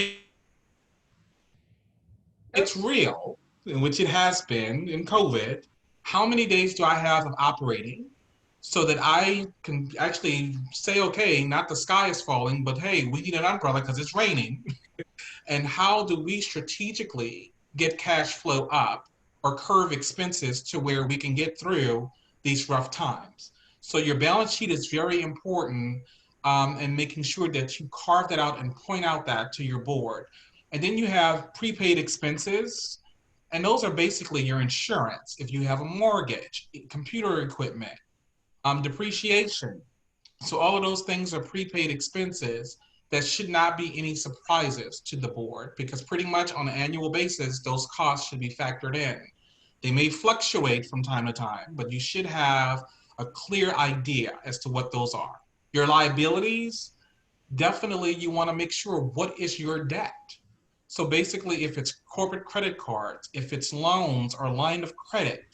gets real, which it has been in COVID, how many days do I have of operating so that I can actually say, okay, not the sky is falling, but hey, we need an umbrella because it's raining. And how do we strategically get cash flow up or curve expenses to where we can get through these rough times? So your balance sheet is very important, and making sure that you carve that out and point out that to your board. And then you have prepaid expenses, and those are basically your insurance. If you have a mortgage, computer equipment, depreciation. So all of those things are prepaid expenses that should not be any surprises to the board, because pretty much on an annual basis, those costs should be factored in. They may fluctuate from time to time, but you should have a clear idea as to what those are. Your liabilities, definitely you want to make sure what is your debt. So basically, if it's corporate credit cards, if it's loans or line of credit,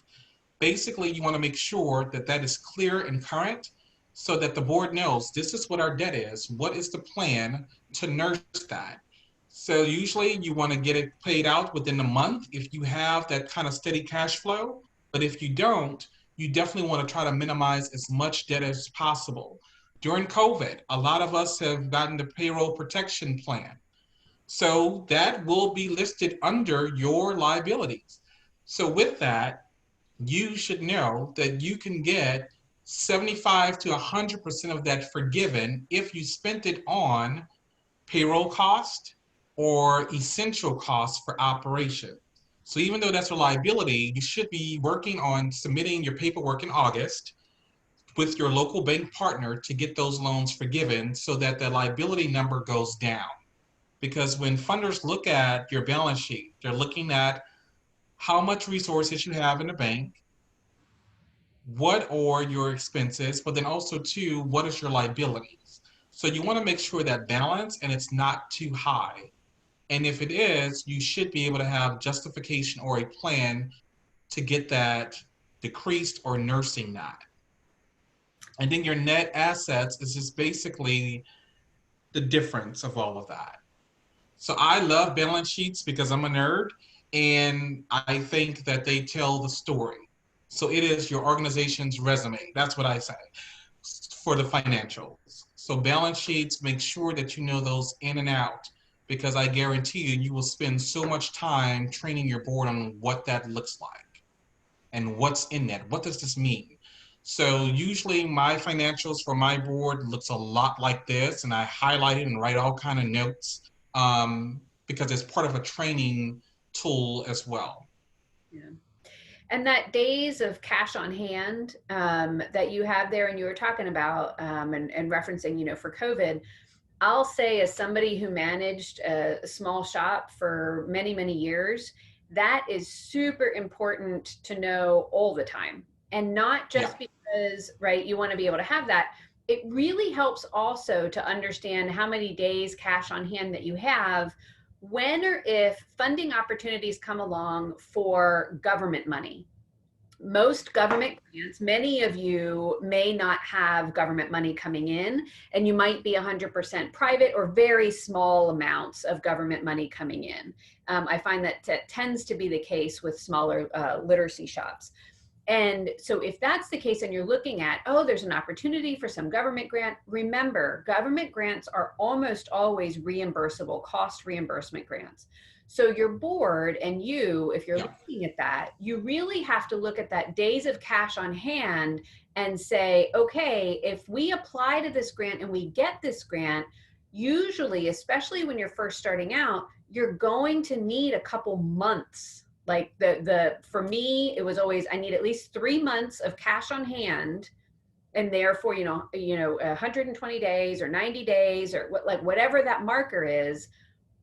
basically you want to make sure that that is clear and current so that the board knows this is what our debt is, what is the plan to nurse that. So usually you want to get it paid out within a month if you have that kind of steady cash flow. But if you don't, you definitely want to try to minimize as much debt as possible. During COVID, a lot of us have gotten the payroll protection plan. So that will be listed under your liabilities. So with that, you should know that you can get 75 to 100% of that forgiven if you spent it on payroll cost or essential costs for operation. So even though that's a liability, you should be working on submitting your paperwork in August with your local bank partner to get those loans forgiven so that the liability number goes down. Because when funders look at your balance sheet, they're looking at how much resources you have in the bank, what are your expenses, but then also too, what is your liabilities? So you want to make sure that balance and it's not too high. And if it is, you should be able to have justification or a plan to get that decreased or nursing that. And then your net assets is just basically the difference of all of that. So I love balance sheets because I'm a nerd and I think that they tell the story. So it is your organization's resume. That's what I say for the financials. So balance sheets, make sure that you know those in and out, because I guarantee you, you will spend so much time training your board on what that looks like and what's in that. What does this mean? So usually my financials for my board looks a lot like this, and I highlight it and write all kind of notes, because it's part of a training tool as well. Yeah. And that days of cash on hand that you have there, and you were talking about and referencing, for COVID, I'll say, as somebody who managed a small shop for many, many years, that is super important to know all the time. And not Yeah. just because, right, you want to be able to have that. It really helps also to understand how many days cash on hand that you have when or if funding opportunities come along for government money. Most government grants, many of you may not have government money coming in, and you might be 100% private or very small amounts of government money coming in. I find that tends to be the case with smaller literacy shops. And so if that's the case and you're looking at, oh, there's an opportunity for some government grant, remember, government grants are almost always reimbursable, cost reimbursement grants. So your board and you, if you're looking at that, you really have to look at that days of cash on hand and say, okay, if we apply to this grant and we get this grant, usually, especially when you're first starting out, you're going to need a couple months. Like for me, it was always, I need at least 3 months of cash on hand, and therefore, 120 days or 90 days or whatever that marker is,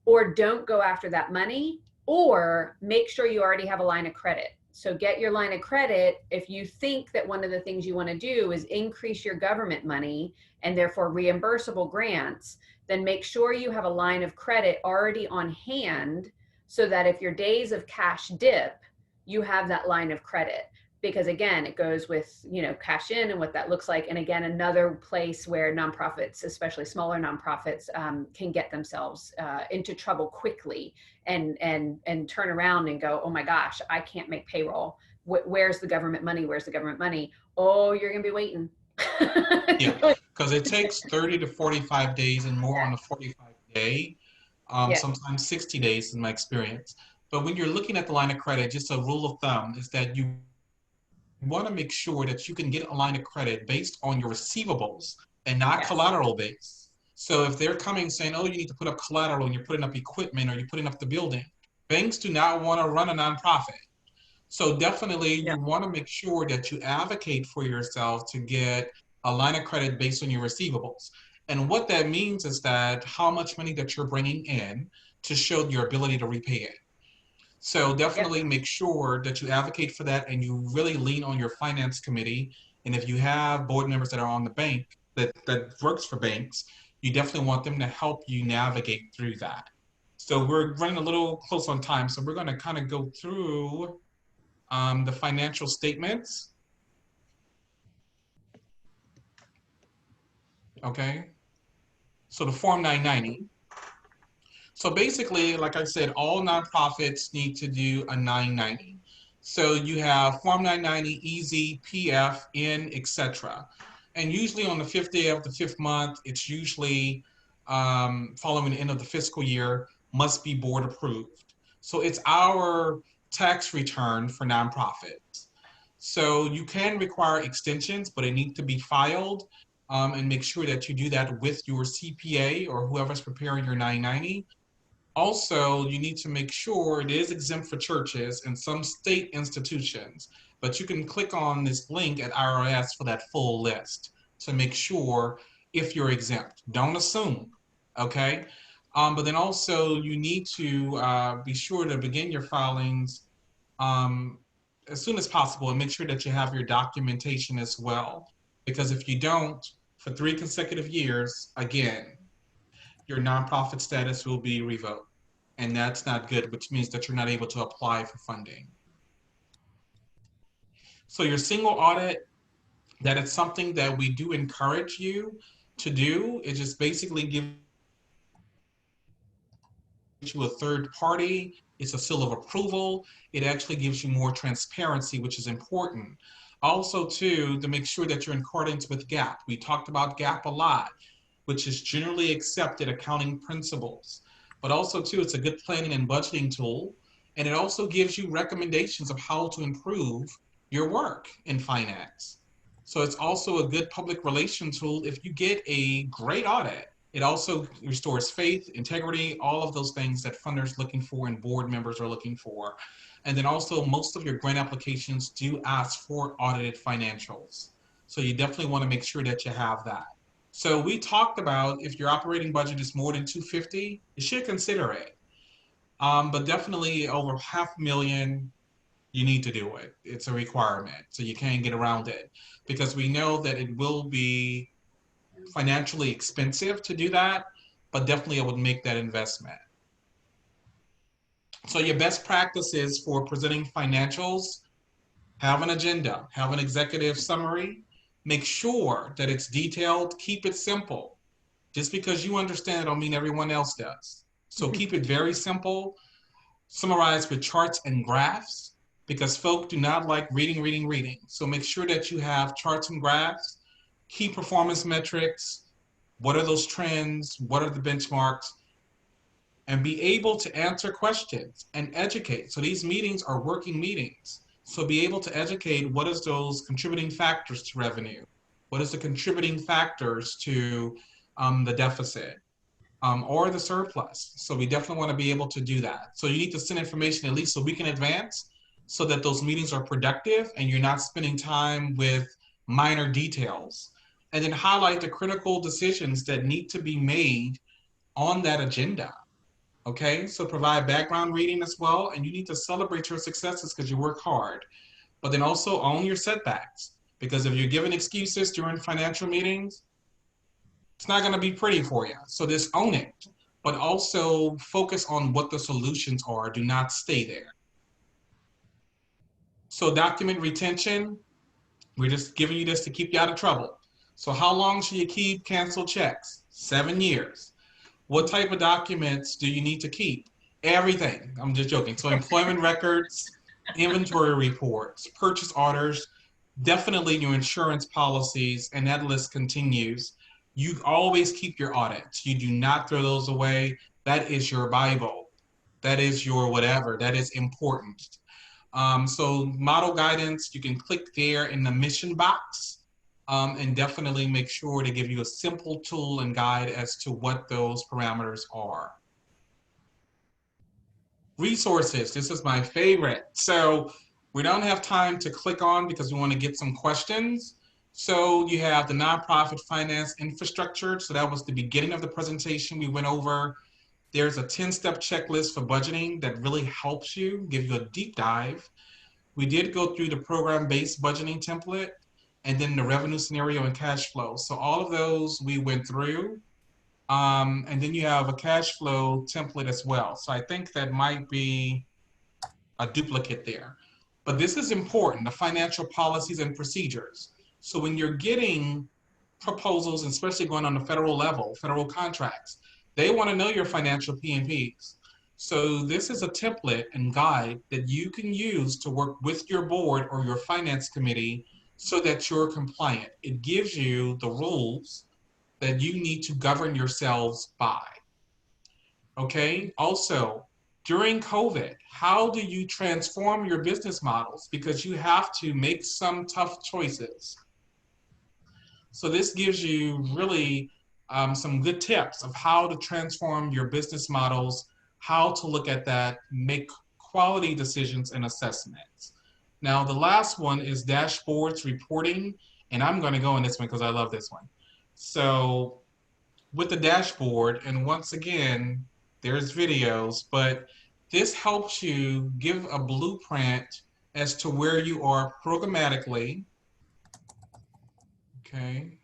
or don't go after that money, or make sure you already have a line of credit. So get your line of credit. If you think that one of the things you want to do is increase your government money and therefore reimbursable grants, then make sure you have a line of credit already on hand so that if your days of cash dip, you have that line of credit. Because again, it goes with, cash in and what that looks like. And again, another place where nonprofits, especially smaller nonprofits, can get themselves into trouble quickly and turn around and go, oh my gosh, I can't make payroll. Where's the government money? Where's the government money? Oh, you're gonna be waiting. Yeah, because it takes 30 to 45 days and more on a 45 day, sometimes 60 days in my experience. But when you're looking at the line of credit, just a rule of thumb is that you want to make sure that you can get a line of credit based on your receivables and not collateral based. So if they're coming saying, oh, you need to put up collateral and you're putting up equipment or you're putting up the building, banks do not want to run a nonprofit. So definitely you want to make sure that you advocate for yourself to get a line of credit based on your receivables. And what that means is that how much money that you're bringing in to show your ability to repay it. So definitely make sure that you advocate for that and you really lean on your finance committee. And if you have board members that are on the bank that works for banks, you definitely want them to help you navigate through that. So we're running a little close on time. So we're going to kind of go through the financial statements. Okay. So the Form 990. So basically, like I said, all nonprofits need to do a 990. So you have Form 990, EZ, PF, N, etc. And usually on the 5th day of the 5th month, it's usually following the end of the fiscal year, must be board approved. So it's our tax return for nonprofits. So you can require extensions, but it needs to be filed, and make sure that you do that with your CPA or whoever's preparing your 990. Also, you need to make sure it is exempt for churches and some state institutions, but you can click on this link at IRS for that full list to make sure if you're exempt. Don't assume, okay? But then also you need to be sure to begin your filings as soon as possible and make sure that you have your documentation as well. Because if you don't, for 3 consecutive years, again, your nonprofit status will be revoked. And that's not good, which means that you're not able to apply for funding. So your single audit, that is something that we do encourage you to do. It just basically gives you a third party. It's a seal of approval. It actually gives you more transparency, which is important. Also, too, to make sure that you're in accordance with GAAP. We talked about GAAP a lot, which is generally accepted accounting principles. But also, too, it's a good planning and budgeting tool. And it also gives you recommendations of how to improve your work in finance. So it's also a good public relation tool if you get a great audit. It also restores faith, integrity, all of those things that funders are looking for and board members are looking for. And then also most of your grant applications do ask for audited financials. So you definitely want to make sure that you have that. So we talked about if your operating budget is more than 250, you should consider it. But definitely over $500,000, you need to do it. It's a requirement, so you can't get around it because we know that it will be financially expensive to do that, but definitely I would make that investment. So your best practices for presenting financials have an agenda, have an executive summary, make sure that it's detailed, keep it simple. Just because you understand it don't mean everyone else does. So keep it very simple, summarize with charts and graphs, because folk do not like reading, reading, reading. So make sure that you have charts and graphs, key performance metrics, what are those trends, what are the benchmarks, and be able to answer questions and educate. So these meetings are working meetings. So be able to educate what is those contributing factors to revenue? What is the contributing factors to the deficit or the surplus? So we definitely want to be able to do that. So you need to send information at least a week in advance so that those meetings are productive and you're not spending time with minor details. And then highlight the critical decisions that need to be made on that agenda. Okay, so provide background reading as well, and you need to celebrate your successes because you work hard, but then also own your setbacks, because if you're giving excuses during financial meetings, it's not going to be pretty for you. So just own it, but also focus on what the solutions are. Do not stay there. So document retention, we're just giving you this to keep you out of trouble. So how long should you keep canceled checks? 7 years. What type of documents do you need to keep? Everything. I'm just joking. So employment records, inventory reports, purchase orders, definitely your insurance policies, and that list continues. You always keep your audits. You do not throw those away. That is your Bible. That is your whatever. That is important. So model guidance, you can click there in the mission box. And definitely make sure to give you a simple tool and guide as to what those parameters are. Resources, this is my favorite. So we don't have time to click on because we want to get some questions. So you have the nonprofit finance infrastructure. So that was the beginning of the presentation we went over. There's a 10-step checklist for budgeting that really helps you, give you a deep dive. We did go through the program-based budgeting template, and then the revenue scenario and cash flow. So all of those we went through. And then you have a cash flow template as well. So I think that might be a duplicate there. But this is important, the financial policies and procedures. So when you're getting proposals, especially going on the federal level, federal contracts, they want to know your financial P&Ps. So this is a template and guide that you can use to work with your board or your finance committee so that you're compliant. It gives you the rules that you need to govern yourselves by. Okay, also, during COVID, how do you transform your business models? Because you have to make some tough choices. So this gives you really some good tips of how to transform your business models, how to look at that, make quality decisions and assessments. Now, the last one is dashboards reporting, and I'm going to go in this one because I love this one. So with the dashboard, and once again, there's videos, but this helps you give a blueprint as to where you are programmatically. Okay.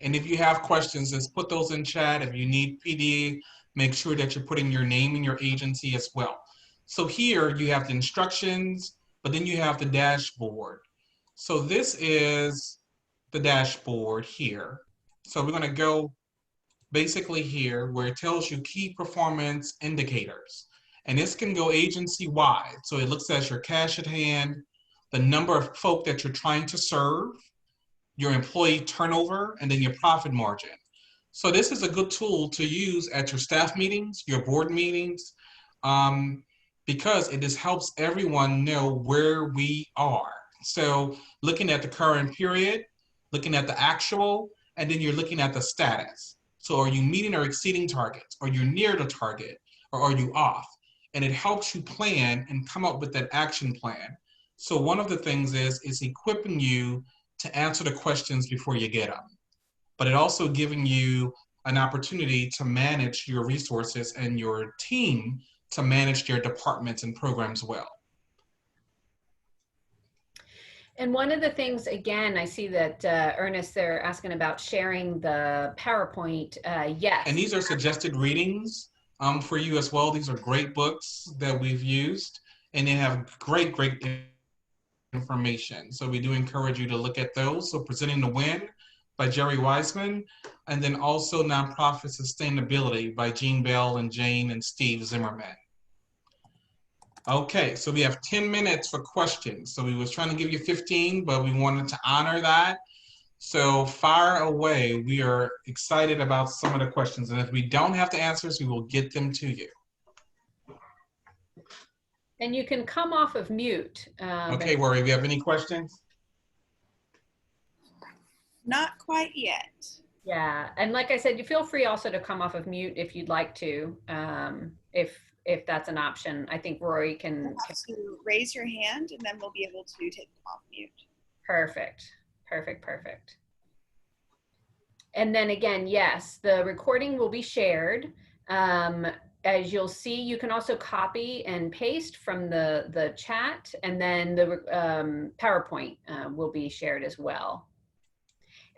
And if you have questions, just put those in chat. If you need PD, make sure that you're putting your name and your agency as well. So here you have the instructions, but then you have the dashboard. So this is the dashboard here. So we're going to go basically here where it tells you key performance indicators. And this can go agency-wide. So it looks at your cash at hand, the number of folk that you're trying to serve, your employee turnover, and then your profit margin. So this is a good tool to use at your staff meetings, your board meetings, because it just helps everyone know where we are. So looking at the current period, looking at the actual, and then you're looking at the status. So are you meeting or exceeding targets? Are you near the target, or are you off? And it helps you plan and come up with that action plan. So one of the things is equipping you to answer the questions before you get them. But it also giving you an opportunity to manage your resources and your team to manage their departments and programs well. And one of the things, again, I see that Ernest, they're asking about sharing the PowerPoint. Yes. And these are suggested readings for you as well. These are great books that we've used, and they have great information. So we do encourage you to look at those. So Presenting the Win by Jerry Wiseman, and then also Nonprofit Sustainability by Jean Bell and Jane and Steve Zimmerman. Okay, so we have 10 minutes for questions. So we was trying to give you 15, but we wanted to honor that. So fire away. We are excited about some of the questions. And if we don't have the answers, we will get them to you. And you can come off of mute. Okay, Rory, we have any questions? Not quite yet. Yeah, and like I said, you feel free also to come off of mute if you'd like to, if that's an option. I think Rory can. To raise your hand, and then we'll be able to take them off mute. Perfect. And then again, yes, the recording will be shared. As you'll see, you can also copy and paste from the chat, and then the PowerPoint will be shared as well.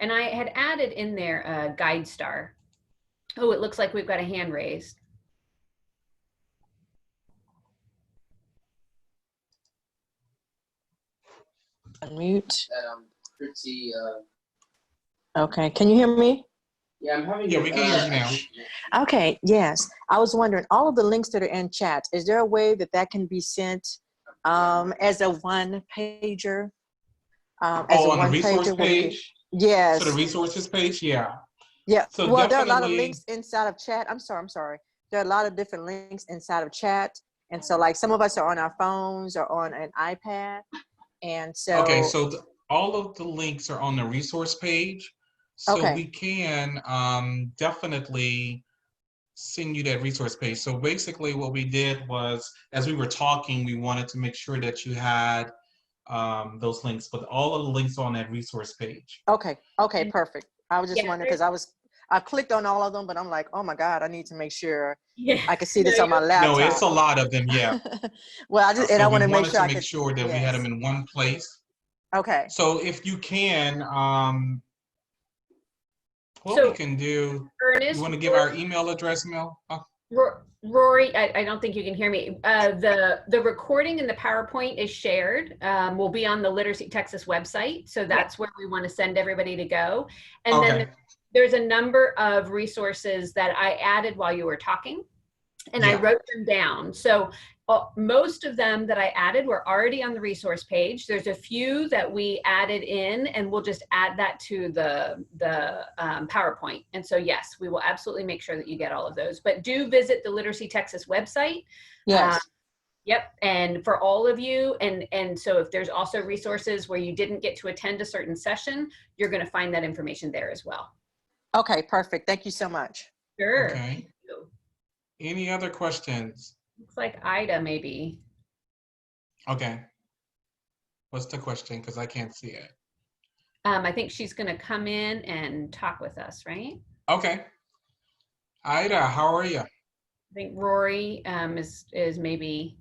And I had added in there a guide star. Oh, it looks like we've got a hand raised. Unmute. Pretty, Okay, can you hear me? yeah, I'm having. Yeah, we can hear you now. Okay, yes. I was wondering, all of the links that are in chat, is there a way that that can be sent as a one-pager? On the resource page? Yes. So the resources page, yeah. Yeah, So well, there are a lot of definitely- links inside of chat. I'm sorry. There are a lot of different links inside of chat. And so like some of us are on our phones or on an iPad. And so. Okay, so all of the links are on the resource page. So Okay. we can definitely send you that resource page. So basically what we did was, as we were talking, we wanted to make sure that you had those links, but all of the links are on that resource page. Okay, perfect. I was just Yeah, wondering because I clicked on all of them, but I'm like, oh my God, I need to make sure Yeah. I can see this on my laptop. No, it's a lot of them, yeah. Well, I want to make sure that we had them in one place. Okay. So if you can, what So, we can do, Ernest, you want to give our email address, Mel? Rory, I don't think you can hear me. The recording and the PowerPoint is shared. Will be on the Literacy Texas website. So that's where we want to send everybody to go. And then there's a number of resources that I added while you were talking, and I wrote them down. So most of them that I added were already on the resource page. There's a few that we added in, and we'll just add that to the PowerPoint. And so, yes, we will absolutely make sure that you get all of those. But do visit the Literacy Texas website. Yes. Yep, and for all of you, and so if there's also resources where you didn't get to attend a certain session, you're going to find that information there as well. Okay, perfect. Thank you so much. Sure. Okay. Any other questions? Looks like Ida, maybe. Okay. What's the question? Because I can't see it. I think she's going to come in and talk with us, right? Okay. Ida, how are you? I think Rory is maybe.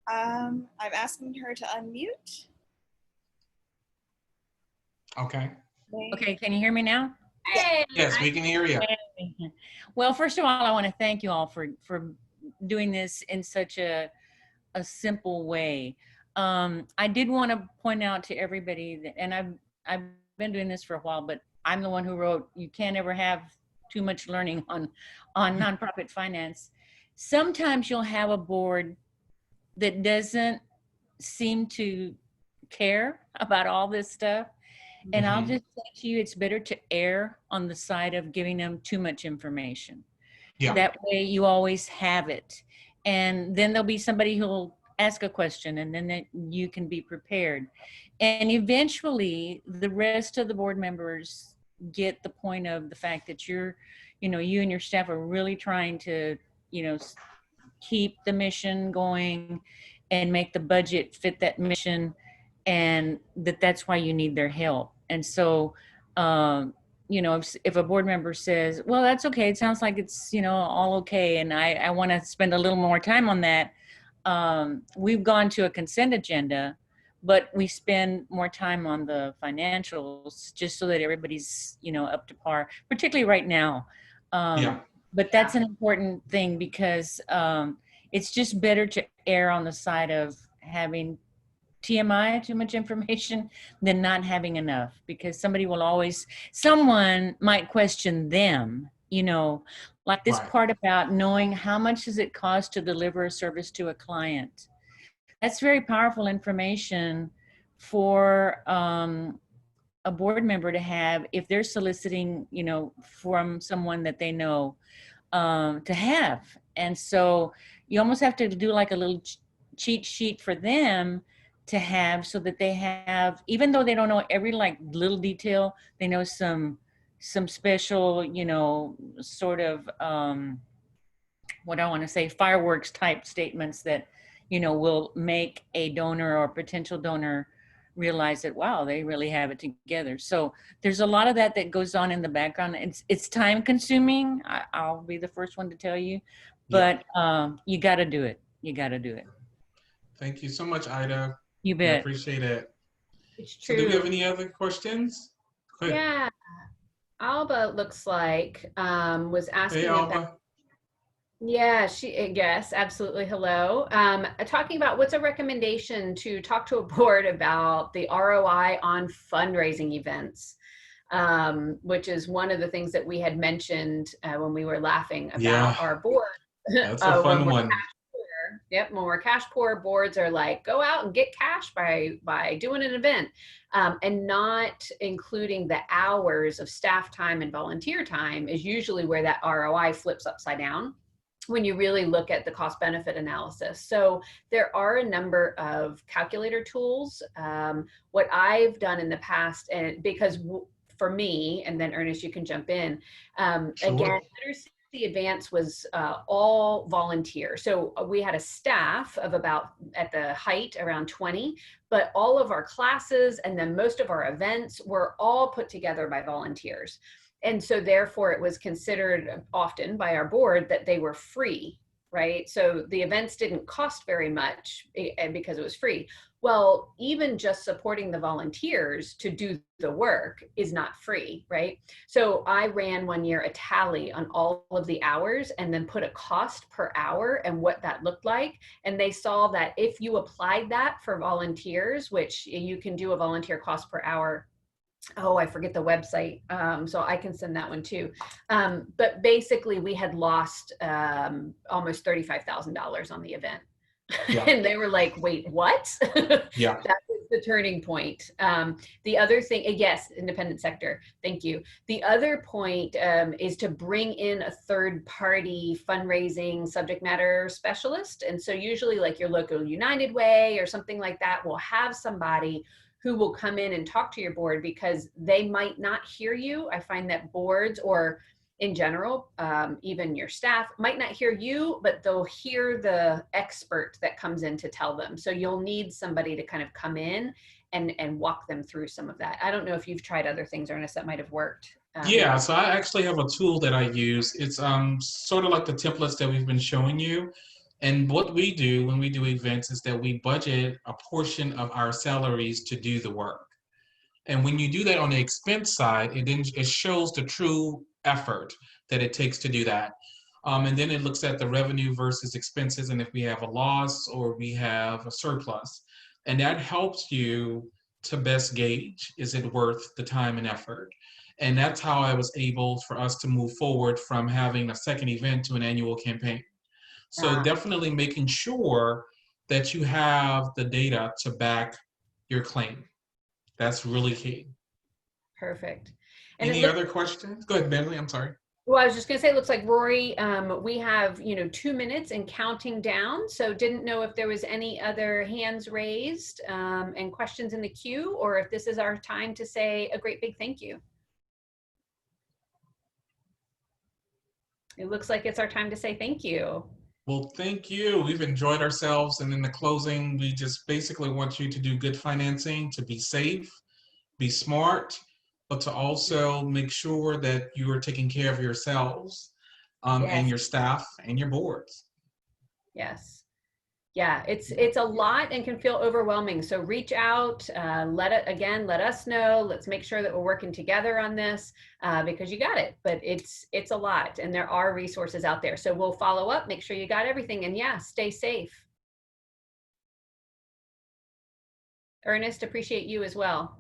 I'm asking her to unmute. Okay. Okay, can you hear me now? Hey, Yes, we can hear you. Well, first of all, I want to thank you all for doing this in such a simple way. I did want to point out to everybody that, and I've been doing this for a while, but I'm the one who wrote, "You can't ever have too much learning on nonprofit finance." Sometimes you'll have a board that doesn't seem to care about all this stuff. And I'll just say to you, it's better to err on the side of giving them too much information. Yeah. That way you always have it. And then there'll be somebody who'll ask a question, and then you can be prepared. And eventually the rest of the board members get the point of the fact that you and your staff are really trying to, keep the mission going and make the budget fit that mission, and that's why you need their help. And so, if a board member says, well, that's okay, it sounds like it's, all okay, and I want to spend a little more time on that, we've gone to a consent agenda, but we spend more time on the financials just so that everybody's, you know, up to par, particularly right now. Yeah. But that's an important thing because it's just better to err on the side of having TMI, too much information, than not having enough, because someone might question them, you know, like this Right. part about knowing how much does it cost to deliver a service to a client. That's very powerful information for a board member to have if they're soliciting, you know, from someone that they know, to have. And so you almost have to do like a little cheat sheet for them to have, so that they have, even though they don't know every like little detail, they know some special, you know, sort of what I want to say, fireworks type statements that, you know, will make a donor or potential donor realize that, wow, they really have it together. So there's a lot of that that goes on in the background. It's time consuming. I'll be the first one to tell you, Yeah. but you got to do it. You got to do it. Thank you so much, Ida. You I bet. appreciate it. It's So do we have true. any other questions? Go ahead. Yeah. Alba looks like was Hey, asking about. Alba. Yeah, yes, absolutely. Hello. Talking about what's a recommendation to talk to a board about the ROI on fundraising events, which is one of the things that we had mentioned when we were laughing Yeah, about our board. that's a When fun we're one. cash poor, yep, when we're cash poor, boards are like, go out and get cash by doing an event, and not including the hours of staff time and volunteer time is usually where that ROI flips upside down when you really look at the cost benefit analysis. So there are a number of calculator tools. What I've done in the past, and because for me, and then Ernest, you can jump in. Sure. Again, Literacy Advance was all volunteer. So we had a staff of about, at the height, around 20, but all of our classes and then most of our events were all put together by volunteers. And so therefore it was considered often by our board that they were free, right? So the events didn't cost very much because it was free. Well, even just supporting the volunteers to do the work is not free, right? So I ran one year a tally on all of the hours and then put a cost per hour and what that looked like. And they saw that if you applied that for volunteers, which you can do a volunteer cost per hour, oh, I forget the website. So I can send that one too. But basically we had lost almost $35,000 on the event. Yeah. And they were like, wait, what? Yeah. That was the turning point. The other thing, yes, independent sector, thank you. The other point is to bring in a third party fundraising subject matter specialist. And so usually like your local United Way or something like that will have somebody who will come in and talk to your board because they might not hear you. I find that boards, or in general, even your staff, might not hear you, but they'll hear the expert that comes in to tell them. So you'll need somebody to kind of come in and walk them through some of that. I don't know if you've tried other things, Ernest, that might have worked. Yeah, so I actually have a tool that I use. It's sort of like the templates that we've been showing you. And what we do when we do events is that we budget a portion of our salaries to do the work. And when you do that on the expense side, it shows the true effort that it takes to do that. And then it looks at the revenue versus expenses, and if we have a loss or we have a surplus. And that helps you to best gauge, is it worth the time and effort? And that's how I was able for us to move forward from having a second event to an annual campaign. So definitely making sure that you have the data to back your claim. That's really key. Perfect. And Any other questions? Go ahead, Bentley, I'm sorry. Well, I was just going to say, it looks like Rory, we have, 2 minutes and counting down. So didn't know if there was any other hands raised and questions in the queue, or if this is our time to say a great big thank you. It looks like it's our time to say thank you. Well, thank you. We've enjoyed ourselves. And in the closing, we just basically want you to do good financing, to be safe, be smart, but to also make sure that you are taking care of yourselves Yes. and your staff and your boards. Yes. Yeah, it's a lot and can feel overwhelming. So reach out, let us know. Let's make sure that we're working together on this because you got it. But it's a lot, and there are resources out there. So we'll follow up, make sure you got everything, and yeah, stay safe. Ernest, appreciate you as well.